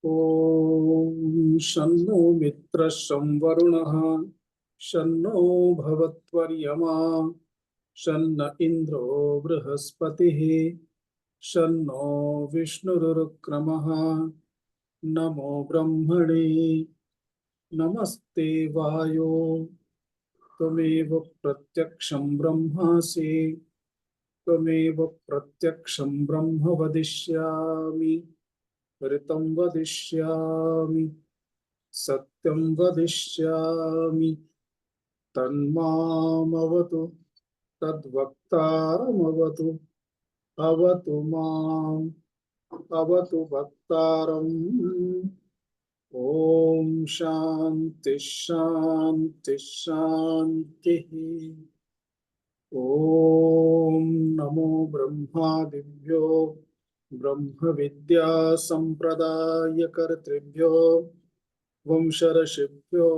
ॐ शन्नो मित्रः शं वरुणः शन्नो भवत्वर्यमा शन्न इन्द्रो बृहस्पतिः शन्नो विष्णुरुक्रमः। नमो ब्रह्मणे नमस्ते वायो त्वमेव प्रत्यक्षं ब्रह्मासि त्वमेव प्रत्यक्षं ब्रह्म वदिष्यामि ऋतं वदिष्यामि सत्यं वदिष्यामि तन्मामवतु तद्वक्तारमवतु अवतु माम् अवतु वक्तारम्। ॐ शान्ति शान्ति शान्तिः। ॐ नमो ब्रह्मादिभ्यो ब्रह्म विद्या संप्रदायकर्तृभ्यो वंशर्षिभ्यो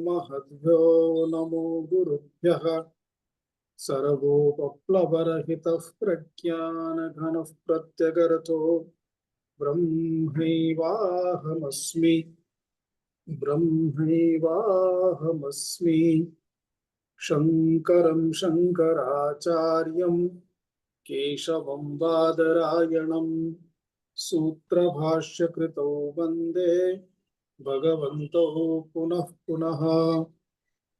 महद्भ्यो नमो गुरुभ्यः। सर्वोपप्लवरहितः प्रज्ञानघनः प्रत्यगर्थो ब्रह्मैवाहमस्मि ब्रह्मैवाहमस्मि। शङ्करं शङ्कराचार्यं केशवं बादरायणं सूत्रभाष्यकृतौ वन्दे भगवन्तौ पुनः पुनः।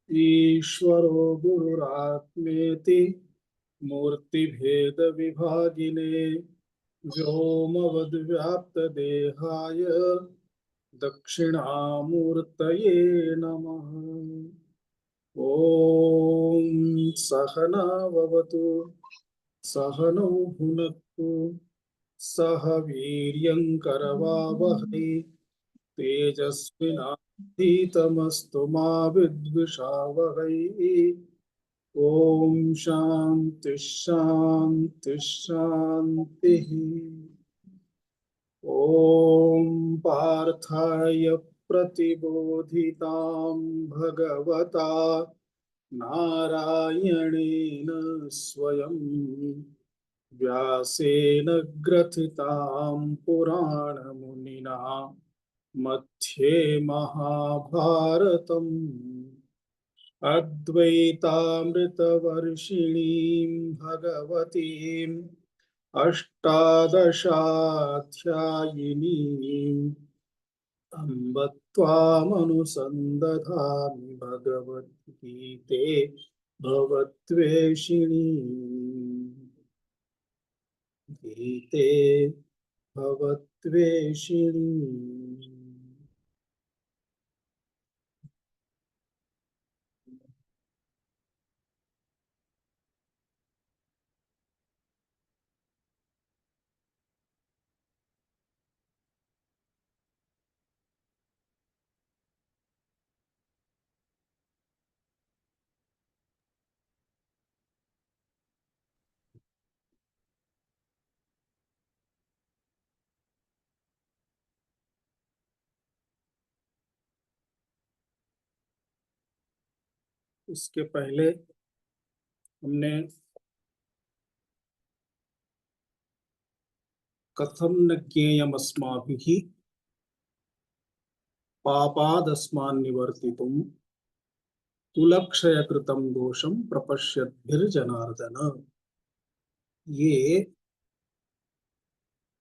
ईश्वरो गुरुरात्मेति मूर्तिभेदविभागिने व्योमवद्व्याप्तदेहाय दक्षिणामूर्तये नमः। ॐ सहना भवतु सहनौ भुनक्तु सह वीर्यङ्करवावहै तेजस्विनाधीतमस्तु मा विद्विषावहै। ॐ शान्ति शान्ति शान्तिः। ॐ पार्थाय प्रतिबोधितां भगवता नारायणेन स्वयं व्यासेन ग्रथितां पुराणमुनिना मध्ये महाभारतम् अद्वैतामृतवर्षिणीं भगवतीम् अष्टादशाध्यायिनीम् अम्ब त्वामनुसन्दधामि भगवद्गीते भवद्वेषिणी गीते भवद्वेषिणी। इसके पहले हमने कथम न ज्ञेयमस्माभिः पापादस्मान् निवर्तितुम् कुलक्षयकृतं दोषं प्रपश्यद्भिर्जनार्दन। ये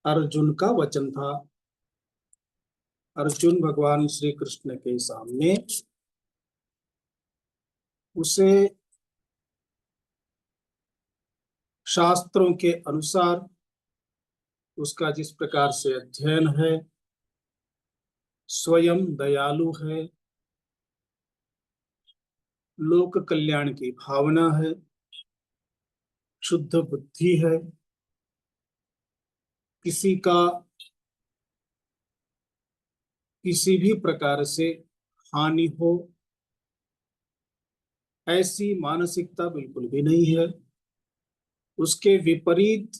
अर्जुन का वचन था। अर्जुन भगवान श्री कृष्ण के सामने उसे शास्त्रों के अनुसार उसका जिस प्रकार से अध्ययन है, स्वयं दयालु है, लोक कल्याण की भावना है, शुद्ध बुद्धि है, किसी का किसी भी प्रकार से हानि हो ऐसी मानसिकता बिल्कुल भी नहीं है। उसके विपरीत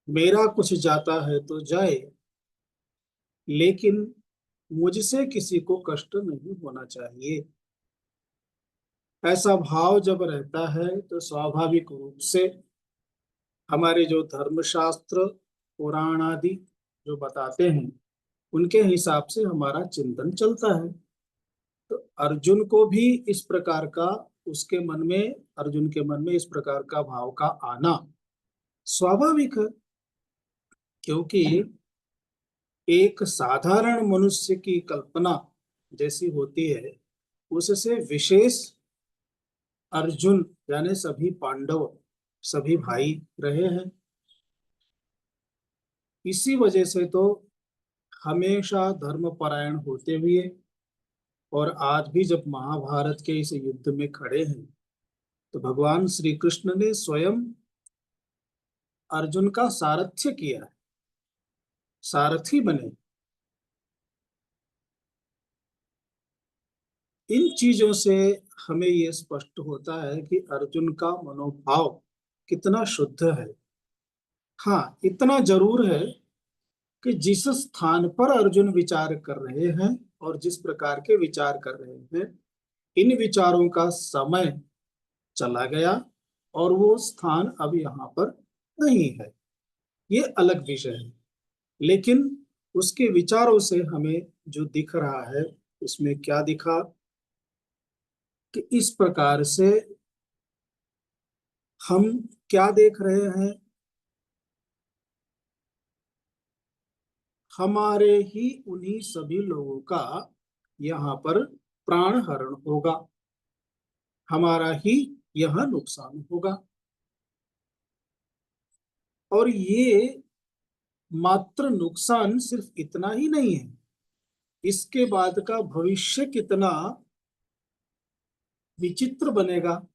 मेरा कुछ जाता है तो जाए, लेकिन मुझसे किसी को कष्ट नहीं होना चाहिए। ऐसा भाव जब रहता है तो स्वाभाविक रूप से हमारे जो धर्मशास्त्र पुराण आदि जो बताते हैं उनके हिसाब से हमारा चिंतन चलता है। तो अर्जुन को भी इस प्रकार का, उसके मन में, अर्जुन के मन में इस प्रकार का भाव का आना स्वाभाविक है, क्योंकि एक साधारण मनुष्य की कल्पना जैसी होती है, उससे विशेष अर्जुन यानी सभी पांडव, सभी भाई रहे हैं। इसी वजह से तो हमेशा धर्मपरायण होते हुए और आज भी जब महाभारत के इस युद्ध में खड़े हैं, तो भगवान श्री कृष्ण ने स्वयं अर्जुन का सारथ्य किया है, सारथी बने। इन चीजों से हमें ये स्पष्ट होता है कि अर्जुन का मनोभाव कितना शुद्ध है। हाँ, इतना जरूर है कि जिस स्थान पर अर्जुन विचार कर रहे हैं और जिस प्रकार के विचार कर रहे हैं, इन विचारों का समय चला गया और वो स्थान अब यहाँ पर नहीं है, ये अलग विषय है। लेकिन उसके विचारों से हमें जो दिख रहा है, उसमें क्या दिखा कि इस प्रकार से हम क्या देख रहे हैं, हमारे ही उन्हीं सभी लोगों का यहाँ पर प्राण हरण होगा, हमारा ही यह नुकसान होगा। और ये मात्र नुकसान सिर्फ इतना ही नहीं है, इसके बाद का भविष्य कितना विचित्र बनेगा,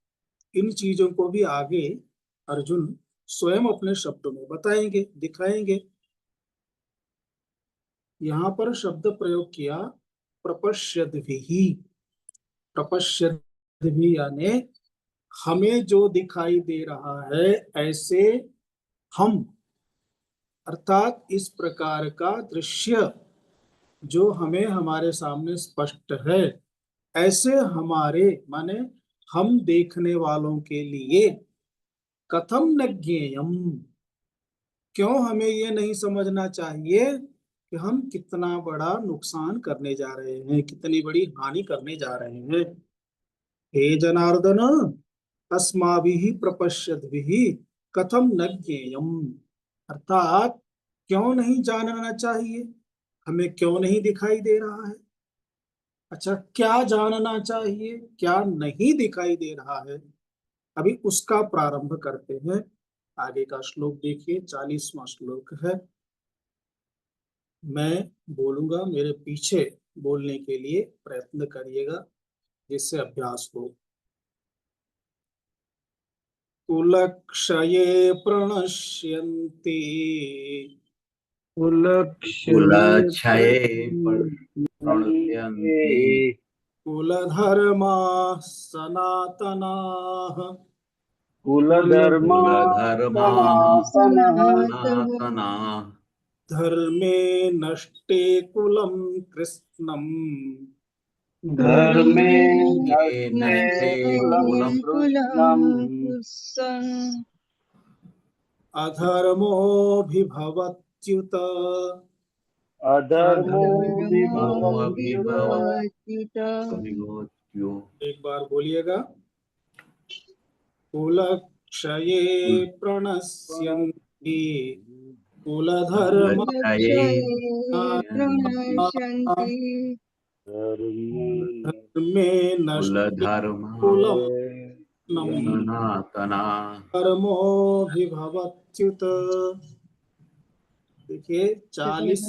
इन चीजों को भी आगे अर्जुन स्वयं अपने शब्दों में बताएंगे, दिखाएंगे। यहाँ पर शब्द प्रयोग किया प्रपश्यद्भिः। प्रपश्यद्भिः यानी हमें जो दिखाई दे रहा है ऐसे हम, अर्थात इस प्रकार का दृश्य जो हमें हमारे सामने स्पष्ट है, ऐसे हमारे माने हम देखने वालों के लिए कथम न ज्ञेयम, क्यों हमें ये नहीं समझना चाहिए कि हम कितना बड़ा नुकसान करने जा रहे हैं, कितनी बड़ी हानि करने जा रहे हैं। हे जनार्दन, अस्माभिः प्रपश्यद्भिः कथम न ज्ञेयम, अर्थात क्यों नहीं जानना चाहिए, हमें क्यों नहीं दिखाई दे रहा है। अच्छा, क्या जानना चाहिए, क्या नहीं दिखाई दे रहा है, अभी उसका प्रारंभ करते हैं। आगे का श्लोक देखिए, 40वां श्लोक है। मैं बोलूंगा, मेरे पीछे बोलने के लिए प्रयत्न करिएगा, जिससे अभ्यास हो। कुलक्षये प्रणश्यन्ति कुलक्षये प्रणश्यन्ति कुलधर्माः सनातनाः कुलधर्माः सनातनाः धर्मे नष्टे कुलं कृत्स्नम् धर्मे नष्टे कुलं कृत्स्नम् अधर्मोऽभिभवत्युत अधर्मोऽभिभवत्युत। एक बार बोलिएगा। कुलक्षये प्रणश्यन्ति कुलधर्म धर्मे नष्टे कुलं धर्मोऽभिभवत्युत। देखिए 40।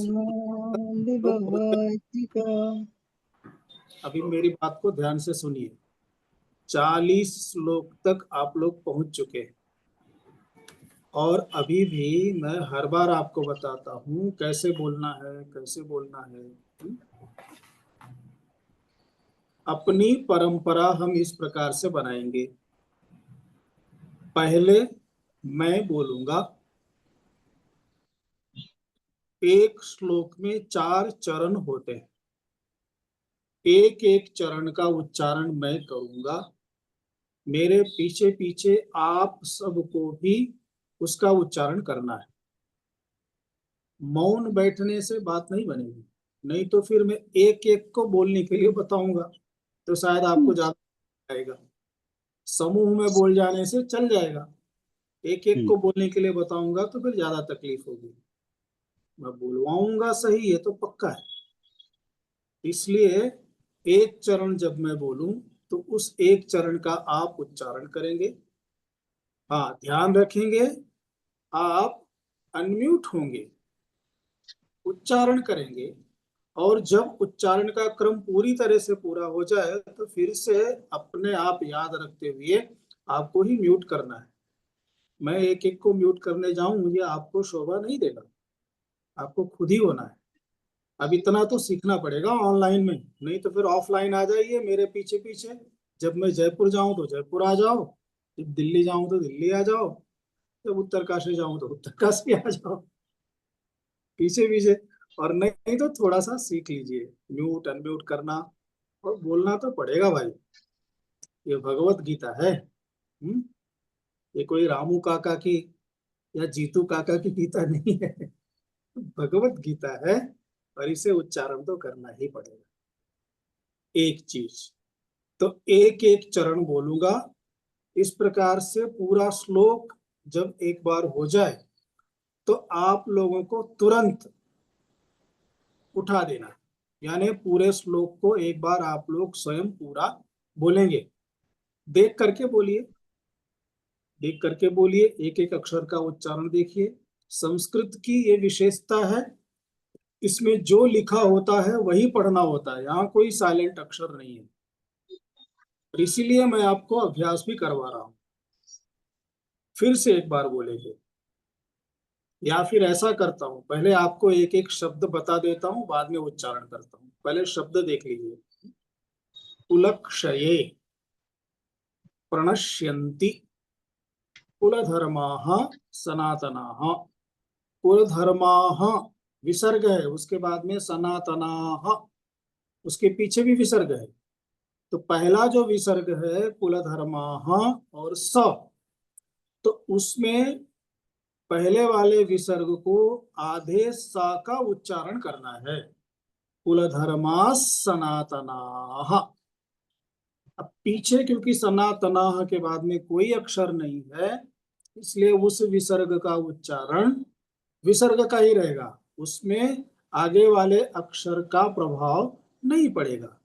अभी मेरी बात को ध्यान से सुनिए, 40 श्लोक तक आप लोग पहुंच चुके हैं और अभी भी मैं हर बार आपको बताता हूं कैसे बोलना है, कैसे बोलना है। अपनी परंपरा हम इस प्रकार से बनाएंगे, पहले मैं बोलूंगा, एक श्लोक में 4 चरण होते हैं, एक एक चरण का उच्चारण मैं करूंगा, मेरे पीछे पीछे आप सबको भी उसका उच्चारण करना है। मौन बैठने से बात नहीं बनेगी, नहीं तो फिर मैं एक एक को बोलने के लिए बताऊंगा तो शायद आपको ज्यादा आएगा। समूह में बोल जाने से चल जाएगा, एक एक को बोलने के लिए बताऊंगा तो फिर ज्यादा तकलीफ होगी। मैं बुलवाऊंगा सही, ये तो पक्का है। इसलिए एक चरण जब मैं बोलूं तो उस एक चरण का आप उच्चारण करेंगे। हाँ, ध्यान रखेंगे, आप अनम्यूट होंगे, उच्चारण करेंगे, और जब उच्चारण का क्रम पूरी तरह से पूरा हो जाए तो फिर से अपने आप याद रखते हुए आपको ही म्यूट करना है। मैं एक एक को म्यूट करने जाऊं ये आपको शोभा नहीं देगा, आपको खुद ही होना है। अब इतना तो सीखना पड़ेगा ऑनलाइन में, नहीं तो फिर ऑफलाइन आ जाइए मेरे पीछे पीछे। जब मैं जयपुर जाऊं तो जयपुर आ जाओ, जब दिल्ली जाऊं तो दिल्ली आ जाओ, जब उत्तरकाशी जाऊं तो उत्तरकाशी आ जाओ, पीछे पीछे। और नहीं तो थोड़ा सा सीख लीजिए म्यूट अनम्यूट करना, और बोलना तो पड़ेगा भाई। ये भगवत गीता है। ये कोई रामू काका की या जीतू काका की गीता नहीं है, भगवत गीता है, और इसे उच्चारण तो करना ही पड़ेगा। एक चीज तो एक एक चरण बोलूंगा, इस प्रकार से पूरा श्लोक जब एक बार हो जाए तो आप लोगों को तुरंत उठा देना है। यानी पूरे श्लोक को एक बार आप लोग स्वयं पूरा बोलेंगे। देख करके बोलिए, देख करके बोलिए, एक एक अक्षर का उच्चारण देखिए। संस्कृत की ये विशेषता है, इसमें जो लिखा होता है वही पढ़ना होता है, यहाँ कोई साइलेंट अक्षर नहीं है। और इसीलिए मैं आपको अभ्यास भी करवा रहा हूँ। फिर से एक बार बोलेंगे, या फिर ऐसा करता हूँ, पहले आपको एक एक शब्द बता देता हूँ, बाद में उच्चारण करता हूँ। पहले शब्द देख लीजिए। कुलक्षये प्रणश्यन्ति कुलधर्माः सनातनाः। कुलधर्माः विसर्ग है, उसके बाद में सनातनाः, उसके पीछे भी विसर्ग है। तो पहला जो विसर्ग है कुलधर्माः और स, तो उसमें पहले वाले विसर्ग को आधे सा का उच्चारण करना है, कुलधर्मा सनातनाः। अब पीछे क्योंकि सनातनाः के बाद में कोई अक्षर नहीं है, इसलिए उस विसर्ग का उच्चारण विसर्ग का ही रहेगा, उसमें आगे वाले अक्षर का प्रभाव नहीं पड़ेगा।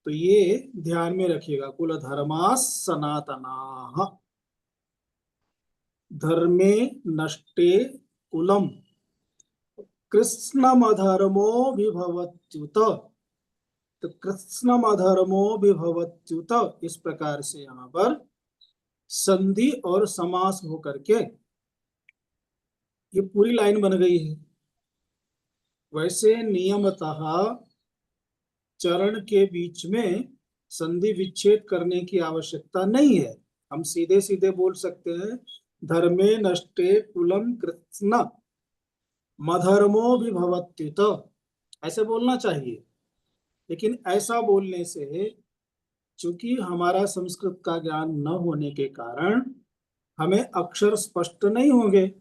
तो ये ध्यान में रखिएगा, कुलधर्मा सनातनाः। धर्मे नष्टे कुलम कृत्स्नमधर्मो विभवत्युत। तो कृत्स्नमधर्मो विभवत्युत, इस प्रकार से यहाँ पर संधि और समास होकर के ये पूरी लाइन बन गई है। वैसे नियमतः चरण के बीच में संधि विच्छेद करने की आवश्यकता नहीं है, हम सीधे सीधे बोल सकते हैं, धर्मे नष्टे कुलम कृत्स्न मधर्मो विभवत्युत, ऐसे बोलना चाहिए। लेकिन ऐसा बोलने से चूंकि हमारा संस्कृत का ज्ञान न होने के कारण हमें अक्षर स्पष्ट नहीं होंगे,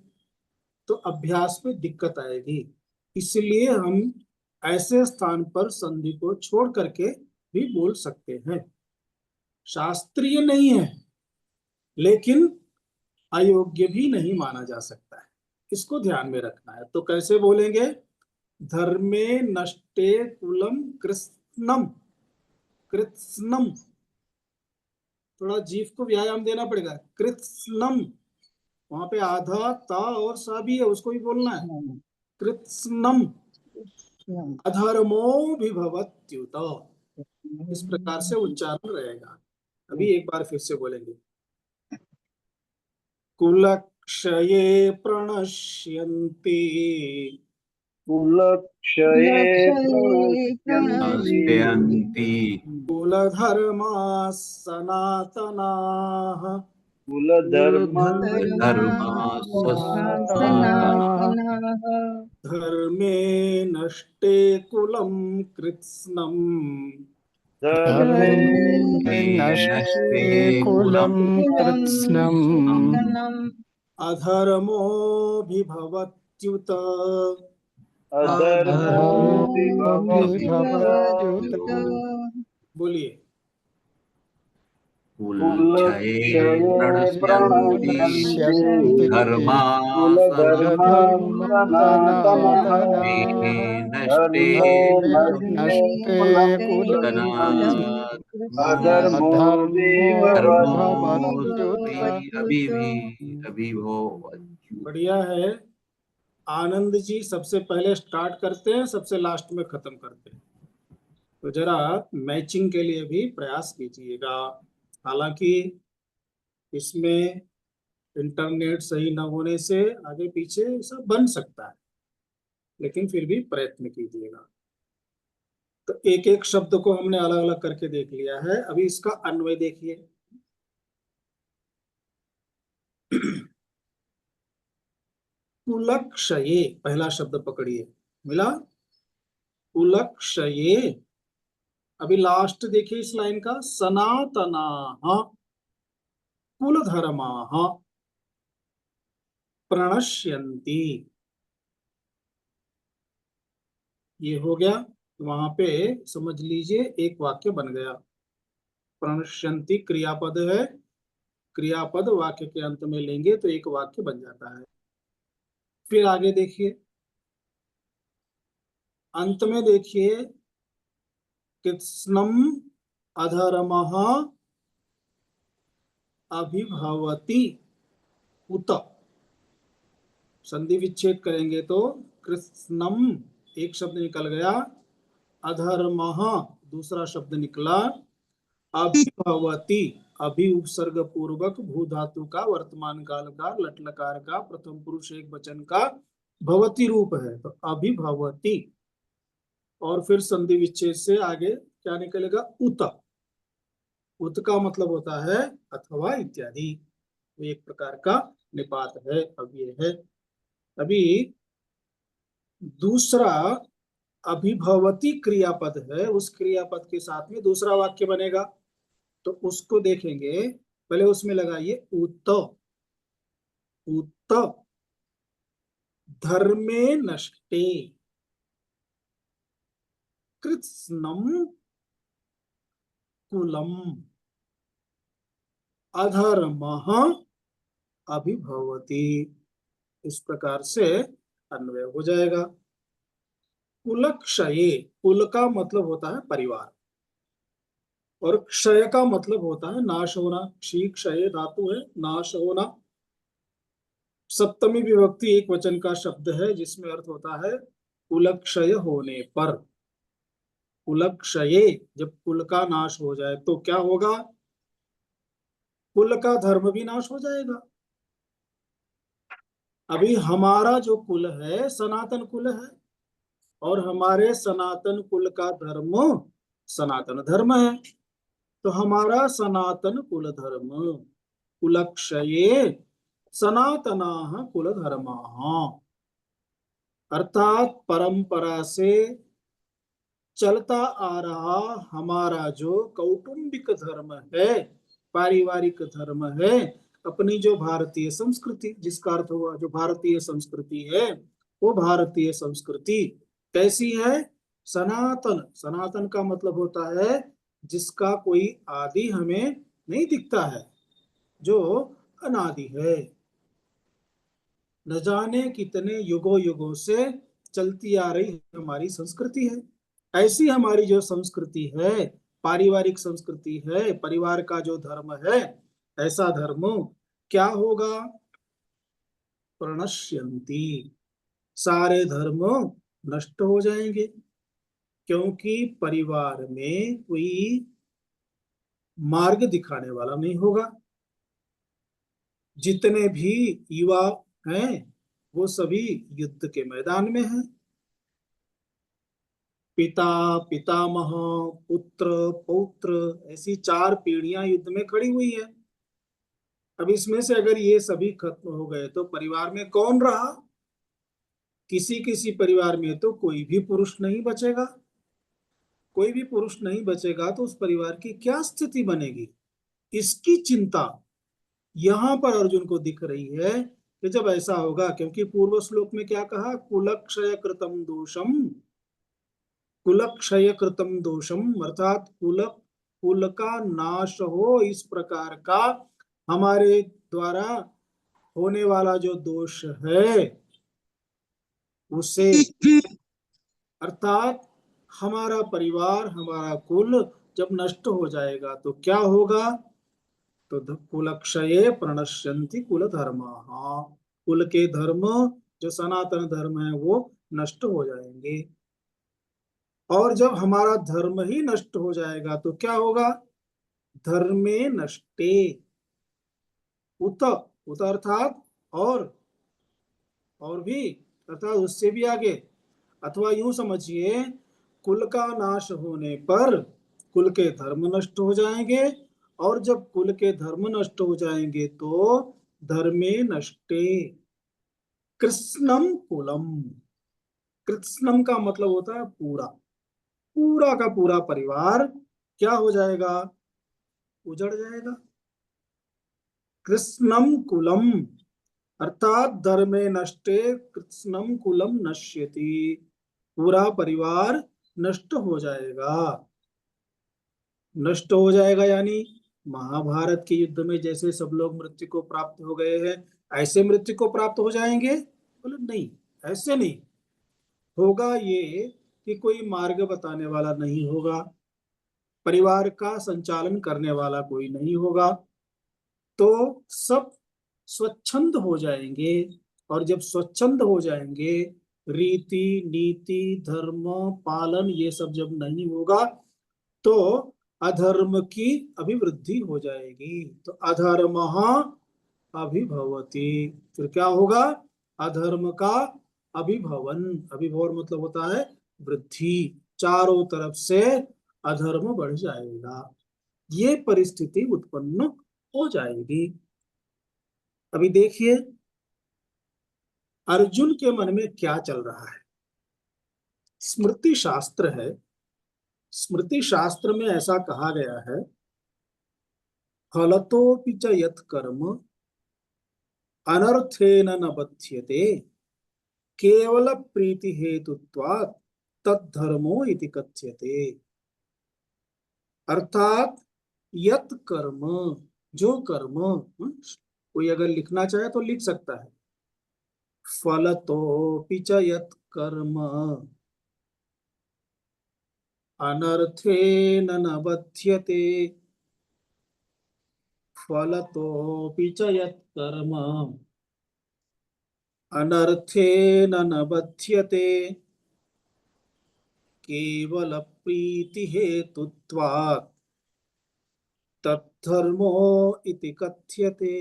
तो अभ्यास में दिक्कत आएगी। इसलिए हम ऐसे स्थान पर संधि को छोड़ करके भी बोल सकते हैं। शास्त्रीय नहीं है लेकिन अयोग्य भी नहीं माना जा सकता है, इसको ध्यान में रखना है। तो कैसे बोलेंगे? धर्मे नष्टे कुलम कृत्स्नम, कृत्स्नम, थोड़ा जीभ को व्यायाम देना पड़ेगा। कृत्स्नम, वहां पे आधा ता और सा भी है, उसको भी बोलना है, कृत्स्नम अधर्मो विभवत्युत, इस प्रकार से उच्चारण रहेगा। अभी एक बार फिर से बोलेंगे, कुलक्षये प्रणश्यन्ति कुलक्षये नश्यन्ति कुलधर्माः सनातनाः। कुलधर्माः सनातनाः धर्मे नष्टे कुलं कृत्स्नम् धर्मे नश्ये कुलं कृत्स्नम् अधर्मोऽभिभवत्युत। अधर्मोऽभिभवत्युत बोलिए। कुलक्षये प्रणश्यन्ति प्रणश्यन्ति धर्मा कुलधर्म सनातना नष्टे धर्मे नष्टे कुलं अधर्मो अधर्मोऽभिभवत्युत अभिभवत्युत। बढ़िया है। आनंद जी सबसे पहले स्टार्ट करते हैं, सबसे लास्ट में खत्म करते हैं। तो जरा मैचिंग के लिए भी प्रयास कीजिएगा। हालांकि इसमें इंटरनेट सही न होने से आगे पीछे सब बन सकता है, लेकिन फिर भी प्रयत्न कीजिएगा। तो एक एक शब्द को हमने अलग अलग करके देख लिया है, अभी इसका अन्वय देखिए। कुलक्षये पहला शब्द पकड़िए, मिला कुलक्षये। अभी लास्ट देखिए इस लाइन का, सनातनाः कुलधर्माः प्रणश्यन्ति। ये हो गया, वहां पे समझ लीजिए एक वाक्य बन गया। प्रणश्यन्ति क्रियापद है, क्रियापद वाक्य के अंत में लेंगे तो एक वाक्य बन जाता है। फिर आगे देखिए, अंत में देखिए, कृत्स्नम अधर्मः अभिभवति उत। संधि विच्छेद करेंगे तो कृत्स्नम एक शब्द निकल गया, अधर्मः दूसरा शब्द निकला, अभिभवति अभि उपसर्ग पूर्वक भू धातु का वर्तमान काल का लट लकार का प्रथम पुरुष एक वचन का भवति रूप है, तो अभिभवति। और फिर संधि विच्छेद से आगे क्या निकलेगा, उत। उत का मतलब होता है अथवा इत्यादि, तो एक प्रकार का निपात है। अब ये है, अभी दूसरा अभिभवति क्रियापद है, उस क्रियापद के साथ में दूसरा वाक्य बनेगा, तो उसको देखेंगे। पहले उसमें लगाइए उत। उत धर्मे नष्टे कृत्स्नम कुलम अधर्मः अभिभवति। इस प्रकार से अन्वय हो जाएगा। कुलक्षये, कुल का मतलब होता है परिवार, और क्षय का मतलब होता है नाश होना। क्षी क्षय धातु है, नाश होना। सप्तमी विभक्ति एक वचन का शब्द है जिसमें अर्थ होता है कुलक्षय होने पर। कुलक्षये, जब कुल का नाश हो जाए तो क्या होगा, कुल का धर्म भी नाश हो जाएगा। अभी हमारा जो कुल है सनातन कुल है, और हमारे सनातन कुल का धर्म सनातन धर्म है, तो हमारा सनातन कुल धर्म कुलक्षये सनातनाः कुल धर्माः, अर्थात परंपरा से चलता आ रहा हमारा जो कौटुंबिक धर्म है, पारिवारिक धर्म है, अपनी जो भारतीय संस्कृति, जिसका अर्थ हुआ जो भारतीय संस्कृति है, वो भारतीय संस्कृति कैसी है, सनातन। सनातन का मतलब होता है जिसका कोई आदि हमें नहीं दिखता है, जो अनादि है, न जाने कितने युगों युगों से चलती आ रही हमारी संस्कृति है। ऐसी हमारी जो संस्कृति है, पारिवारिक संस्कृति है, परिवार का जो धर्म है, ऐसा धर्म क्या होगा, प्रणश्यन्ति, सारे धर्म नष्ट हो जाएंगे, क्योंकि परिवार में कोई मार्ग दिखाने वाला नहीं होगा। जितने भी युवा हैं वो सभी युद्ध के मैदान में हैं। पिता, पितामह, पुत्र, पौत्र, ऐसी चार पीढ़ियां युद्ध में खड़ी हुई है। अब इसमें से अगर ये सभी खत्म हो गए तो परिवार में कौन रहा, किसी किसी परिवार में तो कोई भी पुरुष नहीं बचेगा। कोई भी पुरुष नहीं बचेगा तो उस परिवार की क्या स्थिति बनेगी, इसकी चिंता यहां पर अर्जुन को दिख रही है कि जब ऐसा होगा, क्योंकि पूर्व श्लोक में क्या कहा, कुलक्षय कृतम दोषम, कुलक्षय कृतम दोषम, अर्थात कुल का नाश हो इस प्रकार का हमारे द्वारा होने वाला जो दोष है उसे, अर्थात हमारा परिवार, हमारा कुल जब नष्ट हो जाएगा तो क्या होगा, तो कुलक्षये प्रणश्यन्ति कुल धर्माः, कुल के धर्म जो सनातन धर्म है वो नष्ट हो जाएंगे। और जब हमारा धर्म ही नष्ट हो जाएगा तो क्या होगा, धर्मे नष्टे, उत उत अर्थात और भी, अर्थात उससे भी आगे, अथवा यूं समझिए, कुल का नाश होने पर कुल के धर्म नष्ट हो जाएंगे, और जब कुल के धर्म नष्ट हो जाएंगे तो धर्मे नष्टे कृत्स्नम कुलम, कृत्स्नम का मतलब होता है पूरा, पूरा का पूरा परिवार क्या हो जाएगा, उजड़ जाएगा। कृत्स्नम कुलम अर्थात धर्मे नष्टे कृत्स्नम कुलम नश्यति, पूरा परिवार नष्ट हो जाएगा। नष्ट हो जाएगा यानी महाभारत के युद्ध में जैसे सब लोग मृत्यु को प्राप्त हो गए हैं, ऐसे मृत्यु को प्राप्त हो जाएंगे, बोले नहीं, ऐसे नहीं होगा। ये कि कोई मार्ग बताने वाला नहीं होगा, परिवार का संचालन करने वाला कोई नहीं होगा, तो सब स्वच्छंद हो जाएंगे। और जब स्वच्छंद हो जाएंगे, रीति नीति धर्म पालन ये सब जब नहीं होगा तो अधर्म की अभिवृद्धि हो जाएगी, तो अधर्म अभिभवति, फिर क्या होगा, अधर्म का अभिभवन, अभिभवन मतलब होता है वृद्धि, चारों तरफ से अधर्म बढ़ जाएगा, ये परिस्थिति उत्पन्न हो जाएगी। अभी देखिए अर्जुन के मन में क्या चल रहा है। स्मृति शास्त्र है, स्मृति शास्त्र में ऐसा कहा गया है, फलतोपि च यत् कर्म अनर्थेन न बध्यते केवल प्रीति हेतुत्वात् तद्धर्मो इति कथ्यते। अर्थात यत् कर्म, जो कर्म, कोई अगर लिखना चाहे तो लिख सकता है, फलतोपि च यत् कर्म अनर्थेन न बध्यते, फलतोपि च यत् कर्म अनर्थेन न बध्यते केवल प्रीति हेतुत्वात् तद्धर्मो इति कथ्यते।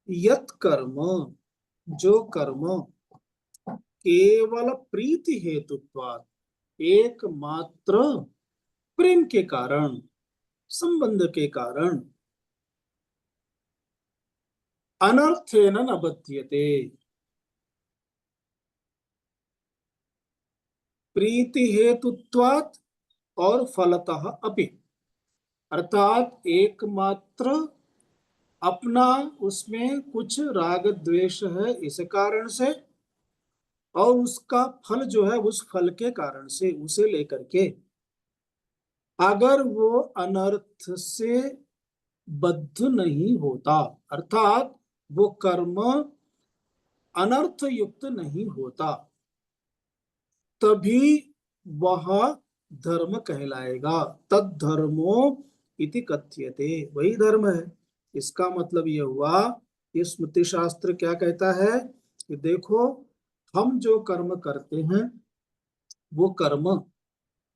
यत् कर्म, जो कर्म केवल प्रीति हेतुत्वात्, एकमात्र प्रेम के कारण, संबंध के कारण, अनर्थेन न बध्यते, प्रीति हेतुत्वात् और फलतः अपि, अर्थात एकमात्र अपना उसमें कुछ राग द्वेष है इस कारण से, और उसका फल जो है उस फल के कारण से, उसे लेकर के अगर वो अनर्थ से बद्ध नहीं होता, अर्थात वो कर्म अनर्थ युक्त नहीं होता, तभी वह धर्म कहलाएगा। तद्धर्मो इति कथ्यते, वही धर्म है। इसका मतलब यह हुआ, ये स्मृति शास्त्र क्या कहता है कि देखो हम जो कर्म करते हैं वो कर्म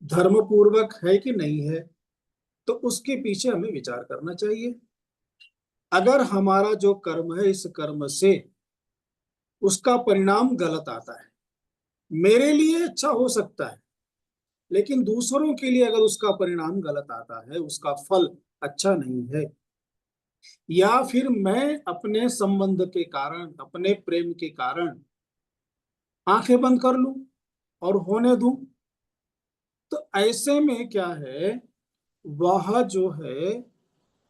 धर्म पूर्वक है कि नहीं है, तो उसके पीछे हमें विचार करना चाहिए। अगर हमारा जो कर्म है, इस कर्म से उसका परिणाम गलत आता है, मेरे लिए अच्छा हो सकता है लेकिन दूसरों के लिए अगर उसका परिणाम गलत आता है, उसका फल अच्छा नहीं है, या फिर मैं अपने संबंध के कारण, अपने प्रेम के कारण आंखें बंद कर लूं और होने दूं, तो ऐसे में क्या है, वह जो है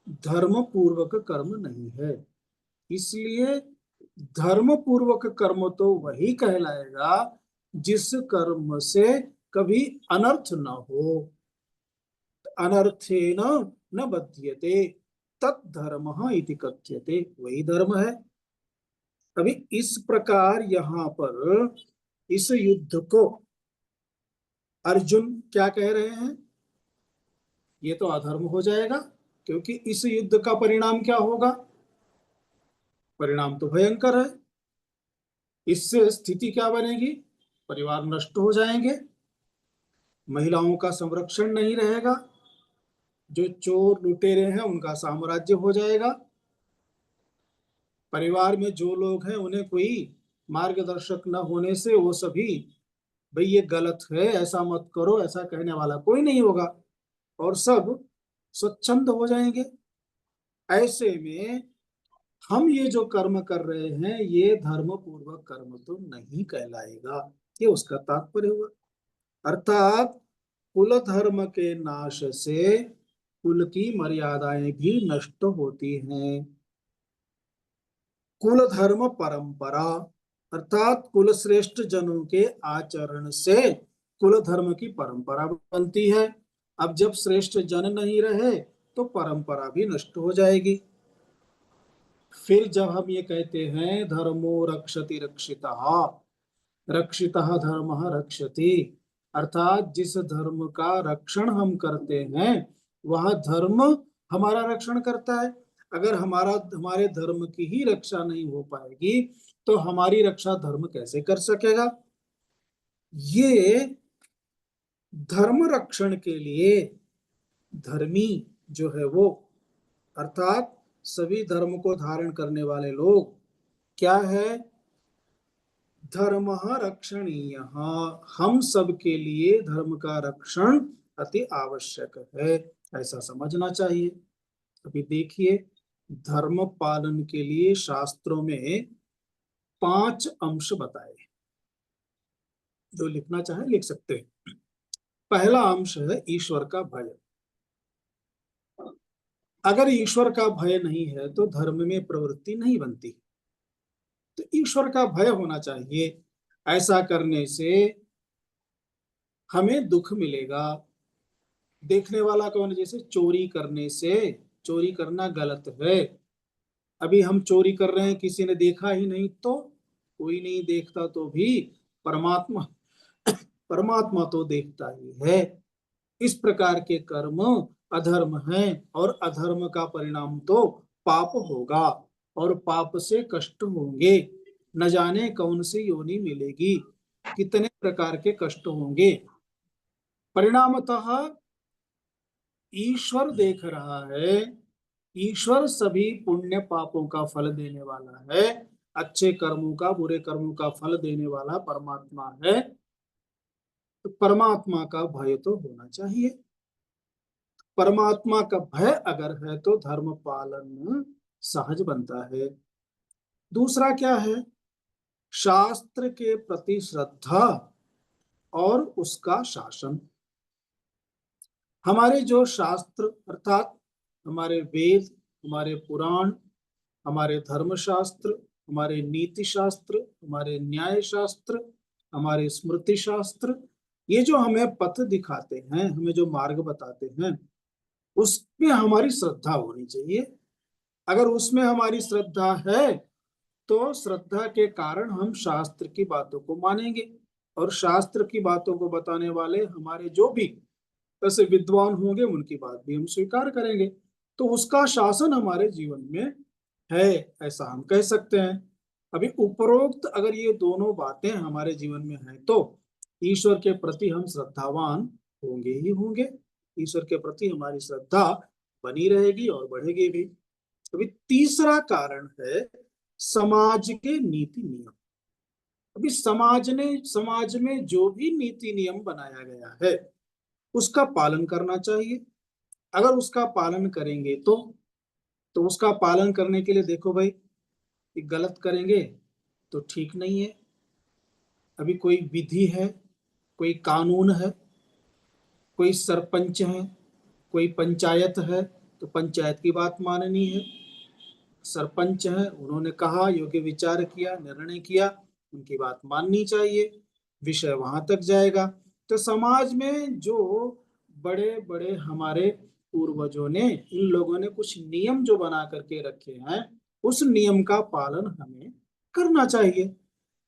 धर्म पूर्वक कर्म नहीं है। इसलिए धर्म पूर्वक कर्म तो वही कहलाएगा जिस कर्म से कभी अनर्थ न हो। अनर्थेन न बध्यते तद्धर्म इति कथ्यते, वही धर्म है। अभी इस प्रकार यहाँ पर इस युद्ध को अर्जुन क्या कह रहे हैं, ये तो अधर्म हो जाएगा, क्योंकि इस युद्ध का परिणाम क्या होगा, परिणाम तो भयंकर है। इससे स्थिति क्या बनेगी, परिवार नष्ट हो जाएंगे, महिलाओं का संरक्षण नहीं रहेगा, जो चोर लुटेरे हैं उनका साम्राज्य हो जाएगा, परिवार में जो लोग हैं उन्हें कोई मार्गदर्शक न होने से वो सभी भाई ये गलत है, ऐसा मत करो, ऐसा कहने वाला कोई नहीं होगा, और सब स्वच्छंद हो जाएंगे। ऐसे में हम ये जो कर्म कर रहे हैं ये धर्म पूर्वक कर्म तो नहीं कहलाएगा, ये उसका तात्पर्य हुआ। अर्थात कुल धर्म के नाश से कुल की मर्यादाएं भी नष्ट होती हैं। कुल धर्म परंपरा अर्थात कुल श्रेष्ठ जनों के आचरण से कुल धर्म की परंपरा बनती है। अब जब श्रेष्ठ जन नहीं रहे तो परंपरा भी नष्ट हो जाएगी। फिर जब हम ये कहते हैं धर्मो रक्षति रक्षितः, रक्षितः धर्मः रक्षति, अर्थात जिस धर्म का रक्षण हम करते हैं वह धर्म हमारा रक्षण करता है। अगर हमारे धर्म की ही रक्षा नहीं हो पाएगी तो हमारी रक्षा धर्म कैसे कर सकेगा। ये धर्म रक्षण के लिए धर्मी जो है वो, अर्थात सभी धर्म को धारण करने वाले लोग क्या है, धर्म रक्षणीय, हम सब के लिए धर्म का रक्षण अति आवश्यक है, ऐसा समझना चाहिए। अभी देखिए धर्म पालन के लिए शास्त्रों में 5 अंश बताए, जो लिखना चाहे लिख सकते हैं। पहला अंश है ईश्वर का भय। अगर ईश्वर का भय नहीं है तो धर्म में प्रवृत्ति नहीं बनती, तो ईश्वर का भय होना चाहिए। ऐसा करने से हमें दुख मिलेगा। देखने वाला कौन, जैसे चोरी करने से, चोरी करना गलत है, अभी हम चोरी कर रहे हैं किसी ने देखा ही नहीं तो, कोई नहीं देखता तो भी परमात्मा परमात्मा तो देखता ही है। इस प्रकार के कर्म अधर्म हैं और अधर्म का परिणाम तो पाप होगा और पाप से कष्ट होंगे, न जाने कौन सी योनि मिलेगी, कितने प्रकार के कष्ट होंगे। परिणामतः ईश्वर देख रहा है, ईश्वर सभी पुण्य पापों का फल देने वाला है, अच्छे कर्मों का बुरे कर्मों का फल देने वाला परमात्मा है, तो परमात्मा का भय तो होना चाहिए। परमात्मा का भय अगर है तो धर्म पालन सहज बनता है। दूसरा क्या है, शास्त्र के प्रति श्रद्धा और उसका शासन। हमारे जो शास्त्र अर्थात हमारे वेद, हमारे पुराण, हमारे धर्मशास्त्र, हमारे नीति शास्त्र, हमारे न्याय शास्त्र, हमारे स्मृति शास्त्र, ये जो हमें पथ दिखाते हैं, हमें जो मार्ग बताते हैं, उसमें हमारी श्रद्धा होनी चाहिए। अगर उसमें हमारी श्रद्धा है तो श्रद्धा के कारण हम शास्त्र की बातों को मानेंगे, और शास्त्र की बातों को बताने वाले हमारे जो भी ऐसे विद्वान होंगे उनकी बात भी हम स्वीकार करेंगे, तो उसका शासन हमारे जीवन में है, ऐसा हम कह सकते हैं। अभी उपरोक्त अगर ये दोनों बातें हमारे जीवन में हैं तो ईश्वर के प्रति हम श्रद्धावान होंगे ही होंगे, ईश्वर के प्रति हमारी श्रद्धा बनी रहेगी और बढ़ेगी भी। अभी तीसरा कारण है समाज के नीति नियम। अभी समाज में जो भी नीति नियम बनाया गया है उसका पालन करना चाहिए। अगर उसका पालन करेंगे तो उसका पालन करने के लिए देखो भाई, गलत करेंगे तो ठीक नहीं है। अभी कोई विधि है, कोई कानून है, कोई सरपंच है, कोई पंचायत है, तो पंचायत की बात माननी है, सरपंच है, उन्होंने कहा, योग्य विचार किया, निर्णय किया, उनकी बात माननी चाहिए, विषय वहां तक जाएगा। तो समाज में जो बड़े बड़े हमारे पूर्वजों ने, इन लोगों ने कुछ नियम जो बना करके रखे हैं, उस नियम का पालन हमें करना चाहिए।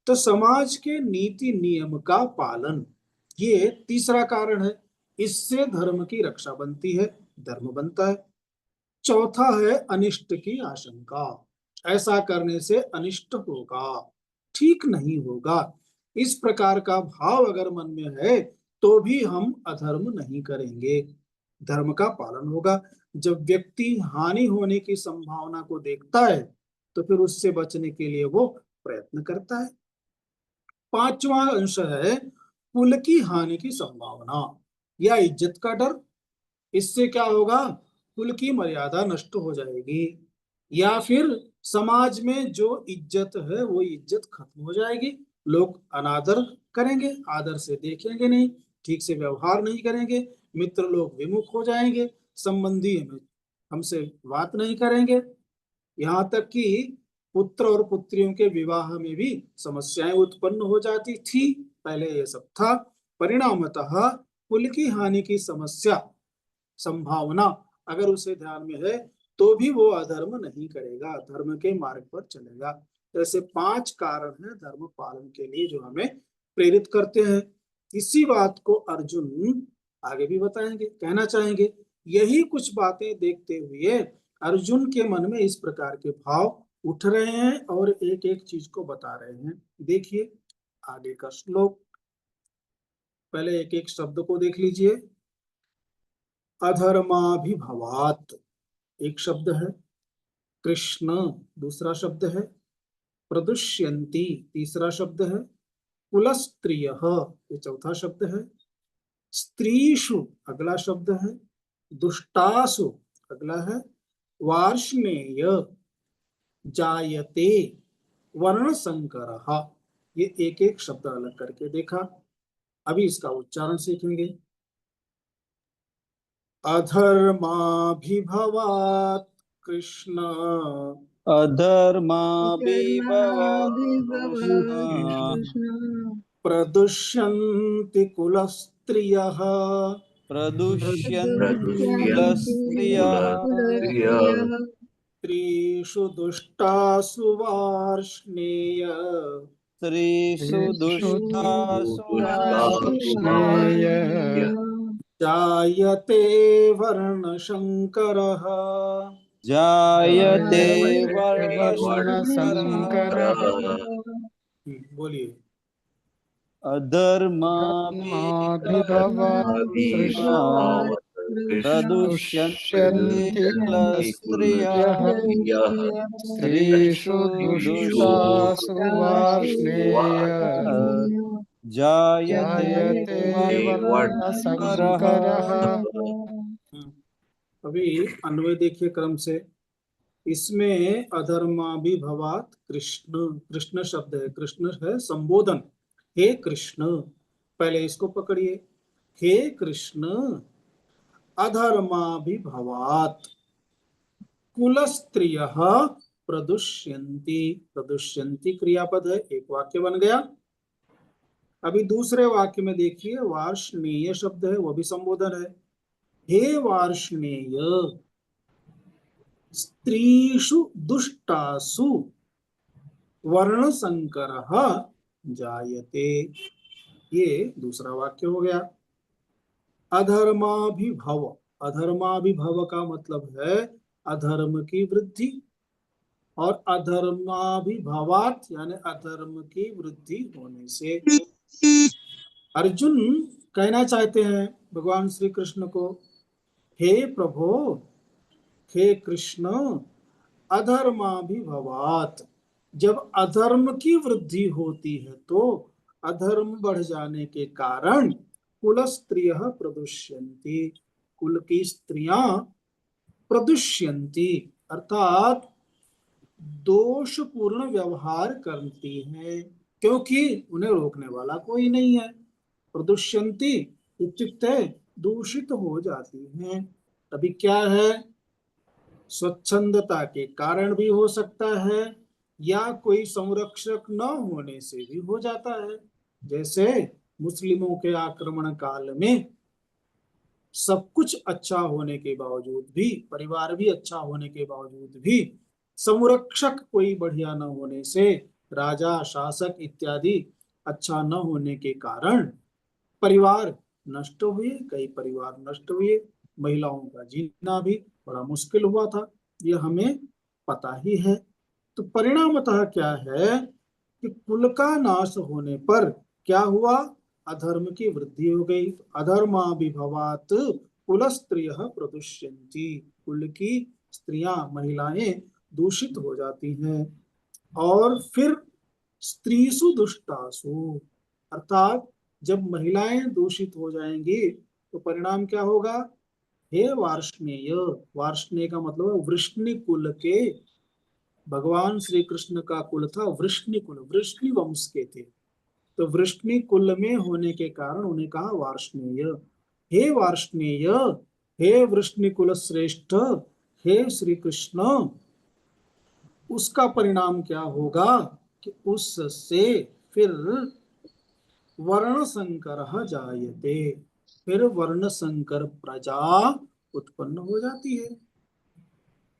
तो समाज के नीति नियम का पालन, ये तीसरा कारण है। इससे धर्म की रक्षा बनती है, धर्म बनता है। चौथा है अनिष्ट की आशंका, ऐसा करने से अनिष्ट होगा, ठीक नहीं होगा, इस प्रकार का भाव अगर मन में है तो भी हम अधर्म नहीं करेंगे, धर्म का पालन होगा। जब व्यक्ति हानि होने की संभावना को देखता है तो फिर उससे बचने के लिए वो प्रयत्न करता है। पांचवा अंश है कुल की हानि की संभावना या इज्जत का डर। इससे क्या होगा, कुल की मर्यादा नष्ट हो जाएगी, या फिर समाज में जो इज्जत है वो इज्जत खत्म हो जाएगी, लोग अनादर करेंगे, आदर से देखेंगे नहीं, ठीक से व्यवहार नहीं करेंगे, मित्र लोग विमुख हो जाएंगे, संबंधी हमसे बात नहीं करेंगे, यहाँ तक कि पुत्र और पुत्रियों के विवाह में भी समस्याएं उत्पन्न हो जाती थी, पहले ये सब था। परिणामतः कुल की हानि की समस्या, संभावना अगर उसे ध्यान में है तो भी वो अधर्म नहीं करेगा, धर्म के मार्ग पर चलेगा। तो ऐसे 5 कारण हैं धर्म पालन के लिए जो हमें प्रेरित करते हैं। इसी बात को अर्जुन आगे भी बताएंगे, कहना चाहेंगे। यही कुछ बातें देखते हुए अर्जुन के मन में इस प्रकार के भाव उठ रहे हैं और एक एक चीज को बता रहे हैं। देखिए आगे का श्लोक, पहले एक एक शब्द को देख लीजिए। अधर्माभिभवात एक शब्द है, कृष्ण दूसरा शब्द है, प्रदुष्यन्ति तीसरा शब्द है, कुलस्त्रियः ये चौथा शब्द है, स्त्रीषु अगला शब्द है, दुष्टासु अगला है, वार्ष्णेय, जायते, वर्ण संकरः, ये एक एक शब्द अलग करके देखा। अभी इसका उच्चारण सीखेंगे। अधर्माभिभवात् कृष्ण अधर्माभिभवात् प्रदुष्यन्ति कुलस्त्रियः प्रदुष्यन्ति प्रदुष्यन्ति कुलस्त्रियः कुलस्त्रियः स्त्रीषु दुष्टासु वार्ष्णेय स्त्रीषु दुष्टासु दुष्टासु वार्ष्णेय वार्ष्णेय जायते वर्णशङ्करः। जायते वर्णशङ्करः। बोलिए। धर्माभिभवात् कृष्ण प्रदुष्यन्ति दुष्यन्ति कुलस्त्रियः कुलस्त्रियः स्त्रीषु स्त्रीषु दुष्टासु वार्ष्णेय जायते जायते वर्णशङ्करः। वर्णशङ्करः। अभी अन्वय देखिए क्रम से। इसमें अधर्माभिभवात कृष्ण, कृष्ण शब्द है, कृष्ण है संबोधन, हे कृष्ण, पहले इसको पकड़िए। हे कृष्ण, अधर्माभिभवात कुलस्त्रियः प्रदुष्यन्ति, प्रदुष्यन्ति क्रियापद है, एक वाक्य बन गया। अभी दूसरे वाक्य में देखिए, वार्ष्णेय शब्द है, वो भी संबोधन है। हे वार्ष्णेय, स्त्रीषु दुष्टासु वर्ण संकरः जायते, ये दूसरा वाक्य हो गया। अधर्माभिभव, अधर्माभिभव का मतलब है अधर्म की वृद्धि, और अधर्माभिभवात यानी अधर्म की वृद्धि होने से। अर्जुन कहना चाहते हैं भगवान श्री कृष्ण को, हे प्रभु, हे कृष्ण, अधर्माभिभवात, जब अधर्म की वृद्धि होती है तो अधर्म बढ़ जाने के कारण कुल स्त्रियः प्रदुष्यन्ति, कुल की स्त्रियां प्रदुष्यन्ति अर्थात दोषपूर्ण व्यवहार करती हैं, क्योंकि उन्हें रोकने वाला कोई नहीं है। प्रदुष्यन्ति इत्युक्ते दूषित हो जाती हैं। अभी क्या है, स्वच्छंदता के कारण भी हो सकता है या कोई संरक्षक न होने से भी हो जाता है। जैसे मुस्लिमों के आक्रमण काल में सब कुछ अच्छा होने के बावजूद भी, परिवार भी अच्छा होने के बावजूद भी, संरक्षक कोई बढ़िया न होने से, राजा शासक इत्यादि अच्छा न होने के कारण परिवार नष्ट हुए, कई परिवार नष्ट हुए, महिलाओं का जीना भी बड़ा मुश्किल हुआ था, ये हमें पता ही है। तो परिणामतः क्या है कि कुल का नाश होने पर क्या हुआ, अधर्म की वृद्धि हो गई। अधर्माभिभवात कुल स्त्रिय प्रदुष्यन्ति, कुल की स्त्रियां, महिलाएं दूषित हो जाती हैं। और फिर स्त्रीसु दुष्टासु, अर्थात जब महिलाएं दूषित हो जाएंगी तो परिणाम क्या होगा, हे वार्ष्णेय, वार्ष्णेय का मतलब है वृष्णि कुल के, भगवान श्री कृष्ण का कुल था वृष्णि कुल, वृष्णि वंश के थे, तो वृष्णि कुल में होने के कारण उन्हें कहा वार्ष्णेय। हे वार्ष्णेय, हे वृष्णि कुल श्रेष्ठ, हे श्री कृष्ण, उसका परिणाम क्या होगा कि उससे फिर वर्ण संकर जायते, फिर वर्ण संकर प्रजा उत्पन्न हो जाती है।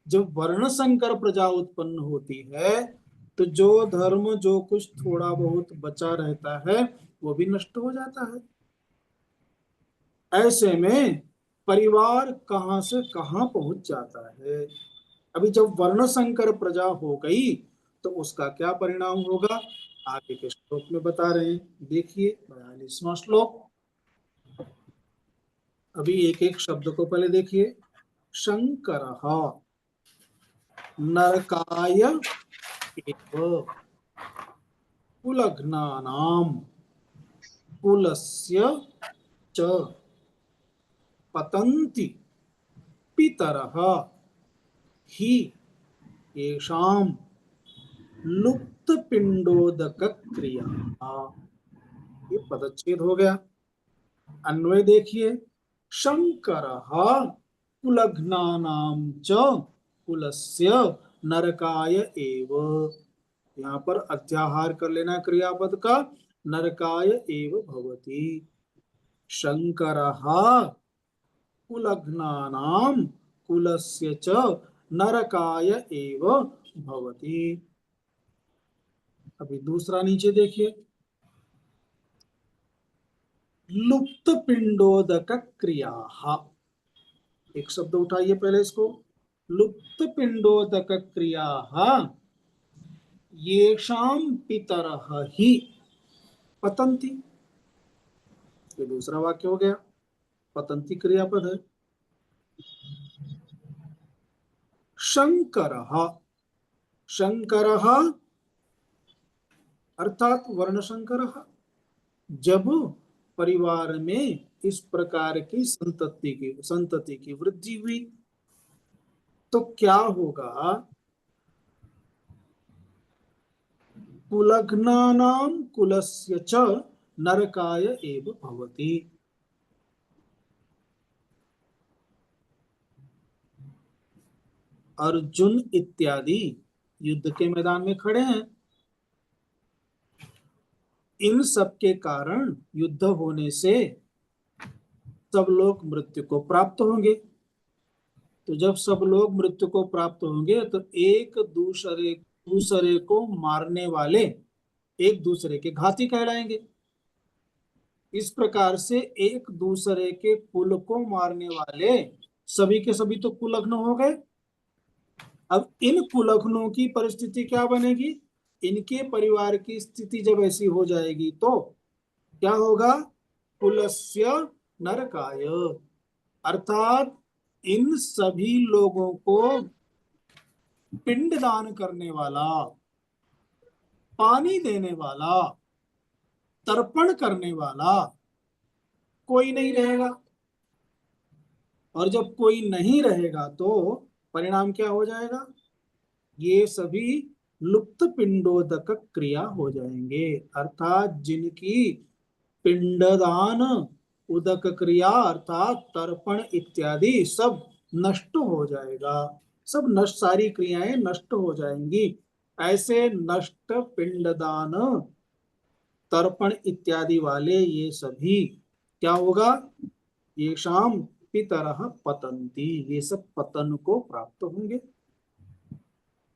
जब वर्ण संकर प्रजा उत्पन्न होती है तो जो धर्म, जो कुछ थोड़ा बहुत बचा रहता है वो भी नष्ट हो जाता है। ऐसे में परिवार कहां से कहां पहुंच जाता है। अभी जब वर्ण संकर प्रजा हो गई तो उसका क्या परिणाम होगा, आगे के श्लोक में बता रहे हैं। देखिए 42वां श्लोक। अभी एक एक शब्द को पहले देखिए। शंकरः नरकाय एव कुलघ्नानां कुलस्य च पतन्ति पितरः हि येषां लुप्त पिंडोदक क्रिया। ये पदच्छेद हो गया। अन्वय देखिए। शंकरः कुलघ्नानां च कुलस्य नरकाय एव, यहाँ पर अध्याहार कर लेना क्रियापद का, नरकाय एव भवति। शंकरः कुलघ्नानां कुलस्य च नरकाय एव भवति। अभी दूसरा नीचे देखिए। लुप्त पिंडोदक क्रिया, एक शब्द उठाइए पहले इसको। लुप्त पिंडोदक क्रिया येषां पितरः हि पतन्ति, ये दूसरा वाक्य हो गया। पतन्ति क्रियापद है। शंकरः, शंकरः अर्थात वर्णशंकरः, जब परिवार में इस प्रकार की संतति की वृद्धि हुई तो क्या होगा, कुलघ्नानां कुलस्य च नरकाय एव भवति। अर्जुन इत्यादि युद्ध के मैदान में खड़े हैं, इन सब के कारण युद्ध होने से सब लोग मृत्यु को प्राप्त होंगे। तो जब सब लोग मृत्यु को प्राप्त होंगे तो एक दूसरे को मारने वाले एक दूसरे के घाती कहलाएंगे। इस प्रकार से एक दूसरे के कुल को मारने वाले सभी के सभी तो कुलग्न हो गए। अब इन कुलग्नों की परिस्थिति क्या बनेगी, इनके परिवार की स्थिति जब ऐसी हो जाएगी तो क्या होगा, कुलस्य नरकाय, अर्थात इन सभी लोगों को पिंडदान करने वाला, पानी देने वाला, तर्पण करने वाला कोई नहीं रहेगा। और जब कोई नहीं रहेगा तो परिणाम क्या हो जाएगा, ये सभी लुप्त पिंडोदक क्रिया हो जाएंगे, अर्थात जिनकी पिंडदान, उदक क्रिया अर्थात तर्पण इत्यादि सब नष्ट हो जाएगा। सब नष्ट, सारी क्रियाएं नष्ट हो जाएंगी। ऐसे नष्ट पिंडदान, तर्पण इत्यादि वाले ये सभी क्या होगा, ये शाम पितरः पतंती, ये सब पतन को प्राप्त होंगे,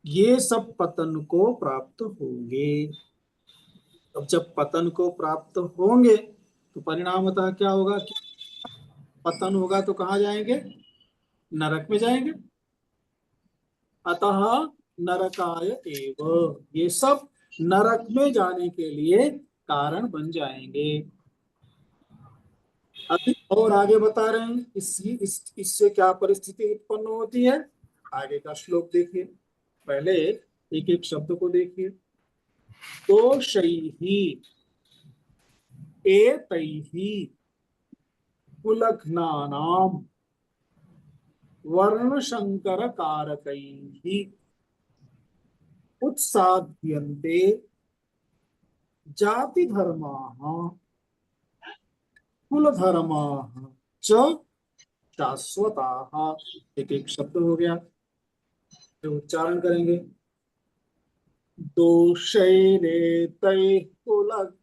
ये सब पतन को प्राप्त होंगे। अब जब पतन को प्राप्त होंगे तो परिणामतः क्या होगा कि पतन होगा तो कहाँ जाएंगे, नरक में जाएंगे। अतः नरकाय एव, ये सब नरक में जाने के लिए कारण बन जाएंगे। अभी और आगे बता रहे हैं इससे क्या परिस्थिति उत्पन्न होती है। आगे का श्लोक देखिए, पहले एक एक शब्द को देखिए। दोषैहि एतैहि कुलघ्नानाम् वर्णशंकर कारकैहि उत्साद्यन्ते जाति धर्माः कुल धर्माः च शाश्वताः। एक एक शब्द हो गया, जो उच्चारण करेंगे। दोषैरेतैः कुलघ्नानाम्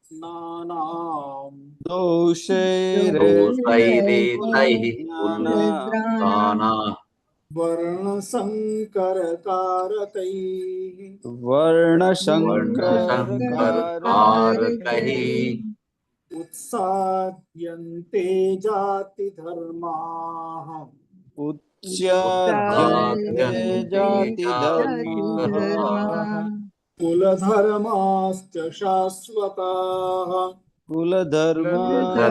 दोषैरेतैः कुलज्ञानानां कुलघ्नानाः वर्णशंकरकारकैः वर्णशंकरकारकैः उत्साद्यन्ते जाति धर्माः उच्चाद्यन्ते जातिधर्माः कुलधर्माश्च शाश्वताः। कुलधर्माश्च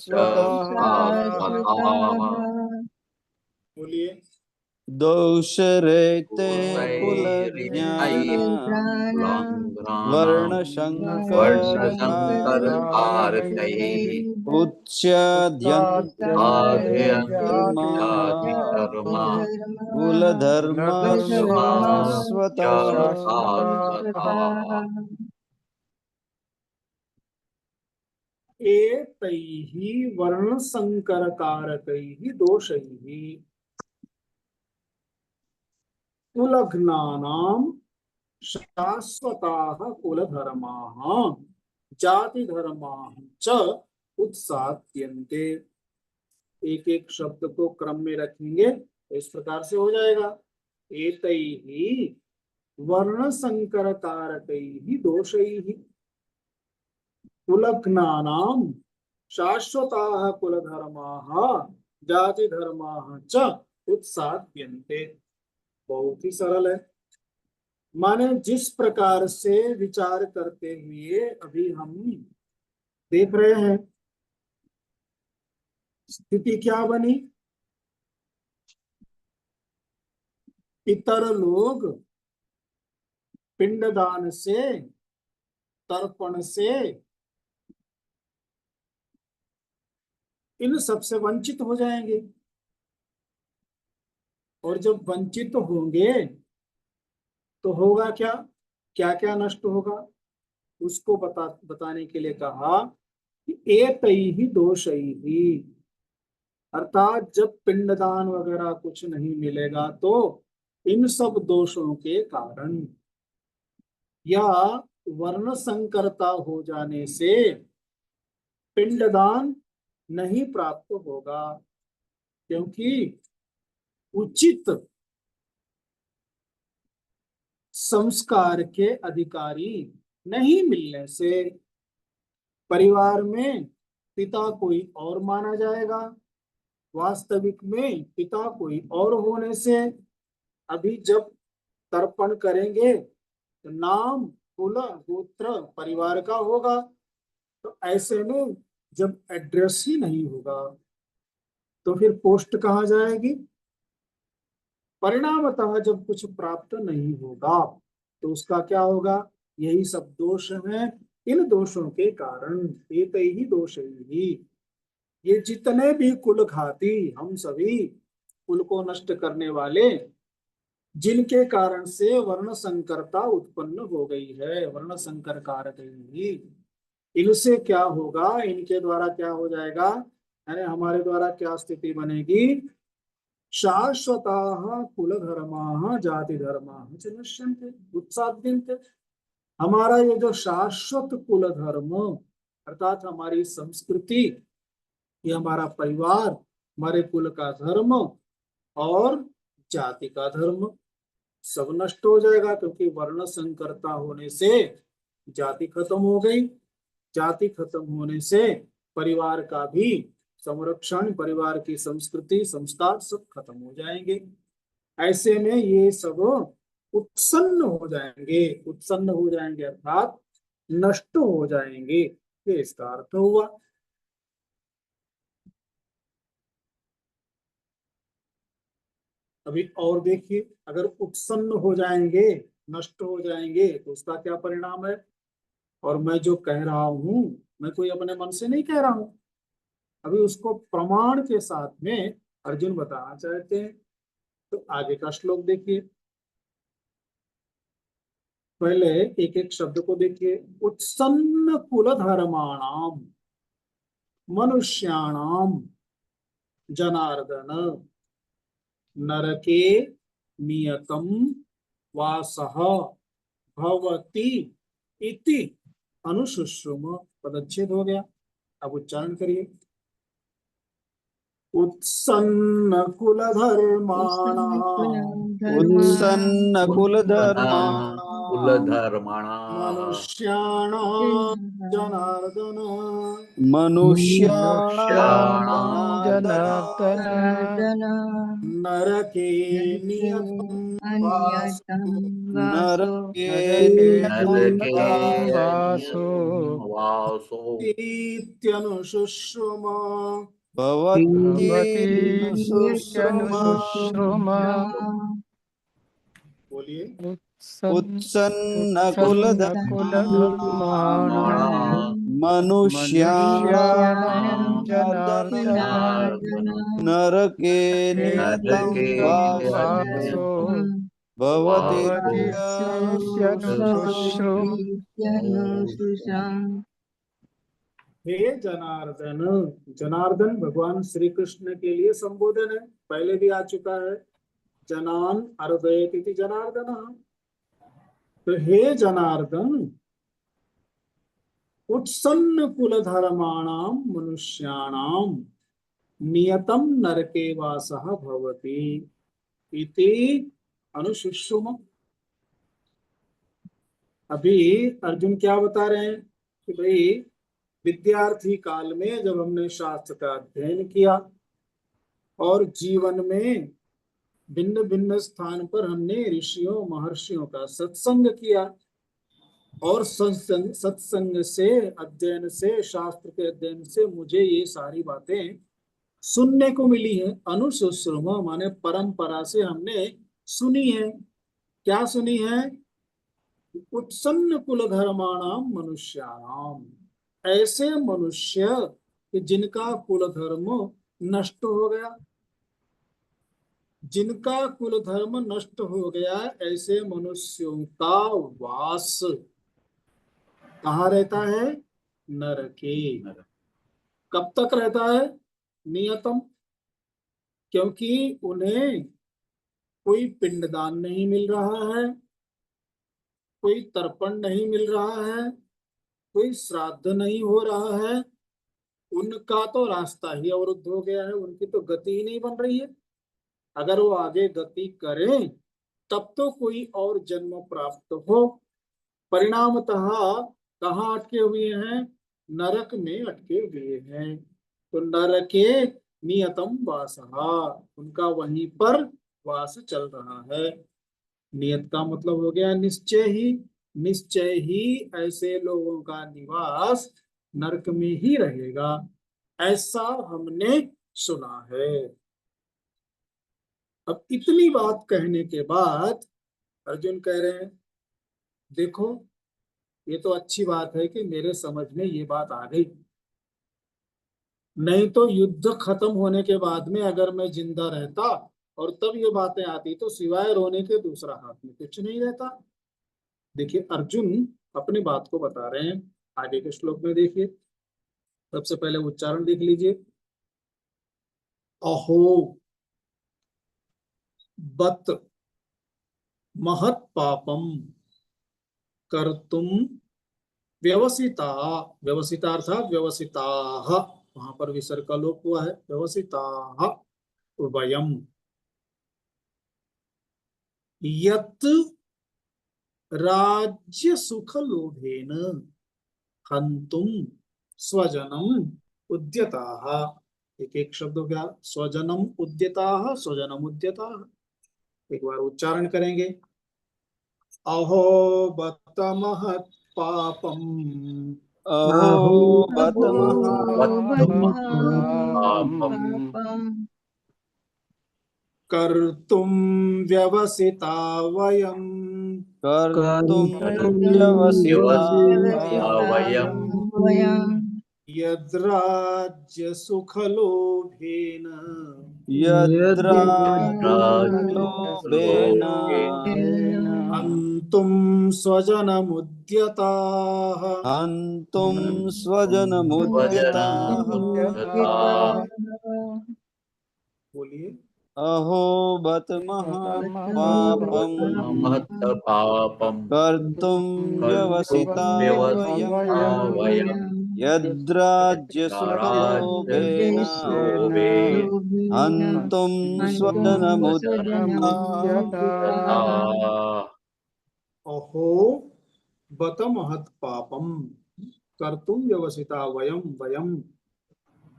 शाश्वताः। बोलिए। दोषरेते कुलज्ञानानां वर्णशंकरकारकैः उच्चाद्यन्ते धर्माः कुलधर्माश्च शाश्वताः। एतैः वर्णसंकरकारकैः दोषैः कुलघ्नानां शाश्वताः कुलधर्माः जातिधर्माः च उत्साद्यन्ते। एक एक शब्द को क्रम में रखेंगे तो इस प्रकार से हो जाएगा। एतैः वर्णसंकरकारकैः दोषैः कुलघ्नानां शाश्वताः कुलधर्माः जातिधर्माः च उत्साद्यन्ते। बहुत ही सरल है। माने जिस प्रकार से विचार करते हुए अभी हम देख रहे हैं, स्थिति क्या बनी, इतर लोग पिंडदान से, तर्पण से इन सबसे वंचित हो जाएंगे, और जब वंचित होंगे तो होगा क्या, क्या क्या नष्ट होगा, उसको बताने के लिए कहा कि एतैहि दोषैहि, अर्थात जब पिंडदान वगैरह कुछ नहीं मिलेगा तो इन सब दोषों के कारण या वर्ण संकरता हो जाने से पिंडदान नहीं प्राप्त होगा, क्योंकि उचित संस्कार के अधिकारी नहीं मिलने से परिवार में पिता कोई और माना जाएगा, वास्तविक में पिता कोई और होने से अभी जब तर्पण करेंगे तो नाम कुल गोत्र परिवार का होगा, तो ऐसे में जब एड्रेस ही नहीं होगा तो फिर पोस्ट कहाँ जाएगी। परिणामतः जब कुछ प्राप्त नहीं होगा तो उसका क्या होगा, यही सब दोष हैं। इन दोषों के कारण एतैहि दोषैहि, ये जितने भी कुल घाती, हम सभी कुल को नष्ट करने वाले, जिनके कारण से वर्ण संकरता उत्पन्न हो गई है, वर्ण संकर कारक ही, इनसे क्या होगा, इनके द्वारा क्या हो जाएगा, यानी हमारे द्वारा क्या स्थिति बनेगी, शाश्वताः कुलधर्माः जातिधर्माः च नश्यन्ते उत्साद्यन्ते। हमारा ये जो शाश्वत कुल धर्म अर्थात हमारी संस्कृति, ये हमारा परिवार, हमारे कुल का धर्म और जाति का धर्म सब नष्ट हो जाएगा, क्योंकि वर्ण संकरता होने से जाति खत्म हो गई। जाति खत्म होने से परिवार का भी संरक्षण, परिवार की संस्कृति संस्कार सब खत्म हो जाएंगे। ऐसे में ये सब उत्सन्न हो जाएंगे, उत्सन्न हो जाएंगे अर्थात नष्ट हो जाएंगे, ये इसका अर्थ हुआ। अभी और देखिए, अगर उत्सन्न हो जाएंगे, नष्ट हो जाएंगे तो उसका क्या परिणाम है। और मैं जो कह रहा हूं, मैं कोई अपने मन से नहीं कह रहा हूं, अभी उसको प्रमाण के साथ में अर्जुन बताना चाहते हैं। तो आगे का श्लोक देखिए, पहले एक एक शब्द को देखिए। उत्सन्न कुल धर्माणाम मनुष्याणाम जनार्दन नरके नियतम वासः भवति इति अनुशुश्रुम। पदच्छेद हो गया, अब उच्चारण करिए। उत्सन्न कुल धर्माणाम उत्सन्न कुलधर्माणाम् कुलधर्माणाः मनुष्याणाम जनार्दन मनुष्याणाम् जनार्दन नरके नियतं नरके नरके वासो वासो इत्यनुशुश्रुम। भवतीत्यनुशुश्रुम। बोलिए। उत्सन्न कुलधर्माणाम् मनुष्याणाम् मनुष्याणाम् जनार्दन नरके नरके नियतं वासो भवतीत्यनुशुश्रुम। हे जनार्दन, जनार्दन भगवान श्री कृष्ण के लिए संबोधन है, पहले भी आ चुका है। जनान अर्दयति जनार्दन। तो हे जनार्दन, उत्सन्न कुल धर्माणाम मनुष्याणाम नियतम नरके वासः भवति इति अनुशुश्रुम। अभी अर्जुन क्या बता रहे हैं कि भाई विद्यार्थी काल में जब हमने शास्त्र का अध्ययन किया और जीवन में भिन्न भिन्न स्थान पर हमने ऋषियों महर्षियों का सत्संग किया, और सत्संग से, अध्ययन से, शास्त्र के अध्ययन से मुझे ये सारी बातें सुनने को मिली है। अनुशुश्रुम माने परंपरा से हमने सुनी है। क्या सुनी है? उत्सन्न कुल धर्माणाम मनुष्याणाम, ऐसे मनुष्य कि जिनका कुल धर्म नष्ट हो गया, जिनका कुल धर्म नष्ट हो गया, ऐसे मनुष्यों का वास कहाँ रहता है? नरके। कब तक रहता है? नियतम, क्योंकि उन्हें कोई पिंडदान नहीं मिल रहा है, कोई तर्पण नहीं मिल रहा है, कोई श्राद्ध नहीं हो रहा है, उनका तो रास्ता ही अवरुद्ध हो गया है, उनकी तो गति ही नहीं बन रही है। अगर वो आगे गति करें तब तो कोई और जन्म प्राप्त हो। परिणामतः कहाँ अटके हुए हैं? नरक में अटके हुए हैं। तो नरके नियतम वासः, उनका वहीं पर वास चल रहा है। नियत का मतलब हो गया निश्चय ही, निश्चय ही ऐसे लोगों का निवास नरक में ही रहेगा, ऐसा हमने सुना है। अब इतनी बात कहने के बाद अर्जुन कह रहे हैं, देखो ये तो अच्छी बात है कि मेरे समझ में ये बात आ गई, नहीं तो युद्ध खत्म होने के बाद में अगर मैं जिंदा रहता और तब ये बातें आती तो सिवाय रोने के दूसरा हाथ में कुछ नहीं रहता। देखिए अर्जुन अपनी बात को बता रहे हैं, आगे के श्लोक में देखिए। सबसे पहले उच्चारण देख लीजिए। अहो, बत महत् पापम कर्तुम व्यवसिता, व्यवसिता अर्थात व्यवसिताः, वहां पर विसर्ग का लोप हुआ है, व्यवसिताः वयम यत् राज्य सुख लोभेन हंतुम स्वजनम उद्यताः। एक एक शब्द हो गया, स्वजनम उद्यताः, स्वजनम उद्यताः। एक बार उच्चारण करेंगे। अहो बत महत् पापम अहो बत पापम् कर्तुम व्यवसिता वयम् कर्तुं व्यवसिता व्यवसिता वयम् यद्राज्य सुख लोभेन यद्राज्यलोभेन हन्तुं स्वजनमुद्यताः। हन्तुं स्वजनमुद्यताः। बोलिए। अहो बत महापापम् महत् पापम् कर्तुं व्यवसिता वयम् यद्राज्यसुखलोभेन हन्तुं स्वजनमुद्यताः। अहो बत महत् पापम कर्तुम व्यवसिता वयम वयम।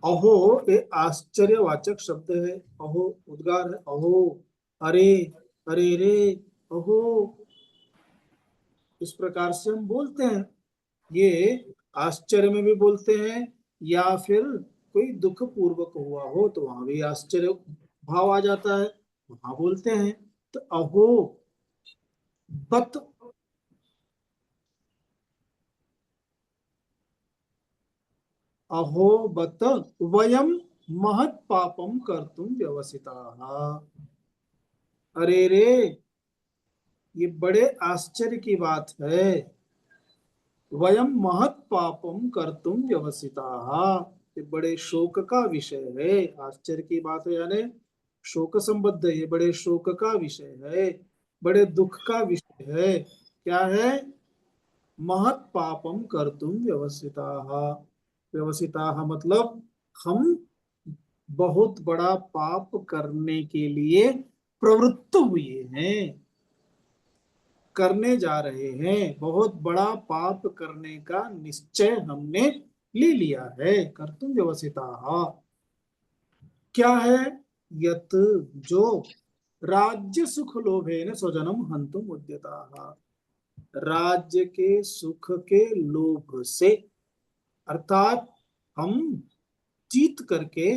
अहो ये आश्चर्यवाचक शब्द है। अहो उद्गार है, अहो अरे, अरे रे, अहो, इस प्रकार से हम बोलते हैं। ये आश्चर्य में भी बोलते हैं, या फिर कोई दुख पूर्वक हुआ हो तो वहां भी आश्चर्य भाव आ जाता है, वहां बोलते हैं। तो अहो बत, अहो बत वयम महत् पापम कर्तुम व्यवसिताः। अरे रे, ये बड़े आश्चर्य की बात है। वयम महत् पापम कर्तुम व्यवसिताः, ये बड़े शोक का विषय है। आश्चर्य की बात है यानी शोक संबद्ध है, ये बड़े शोक का विषय है, बड़े दुख का विषय है। क्या है? महत् पापम कर्तुम व्यवसिताः। व्यवसिताः मतलब हम बहुत बड़ा पाप करने के लिए प्रवृत्त हुए हैं, करने जा रहे हैं। बहुत बड़ा पाप करने का निश्चय हमने ले लिया है। कर्तुम व्यवसिताः क्या है? यत जो राज्य सुख लोभेन स्वजनम हंतुम उद्यताः, राज्य के सुख के लोभ से, अर्थात हम जीत करके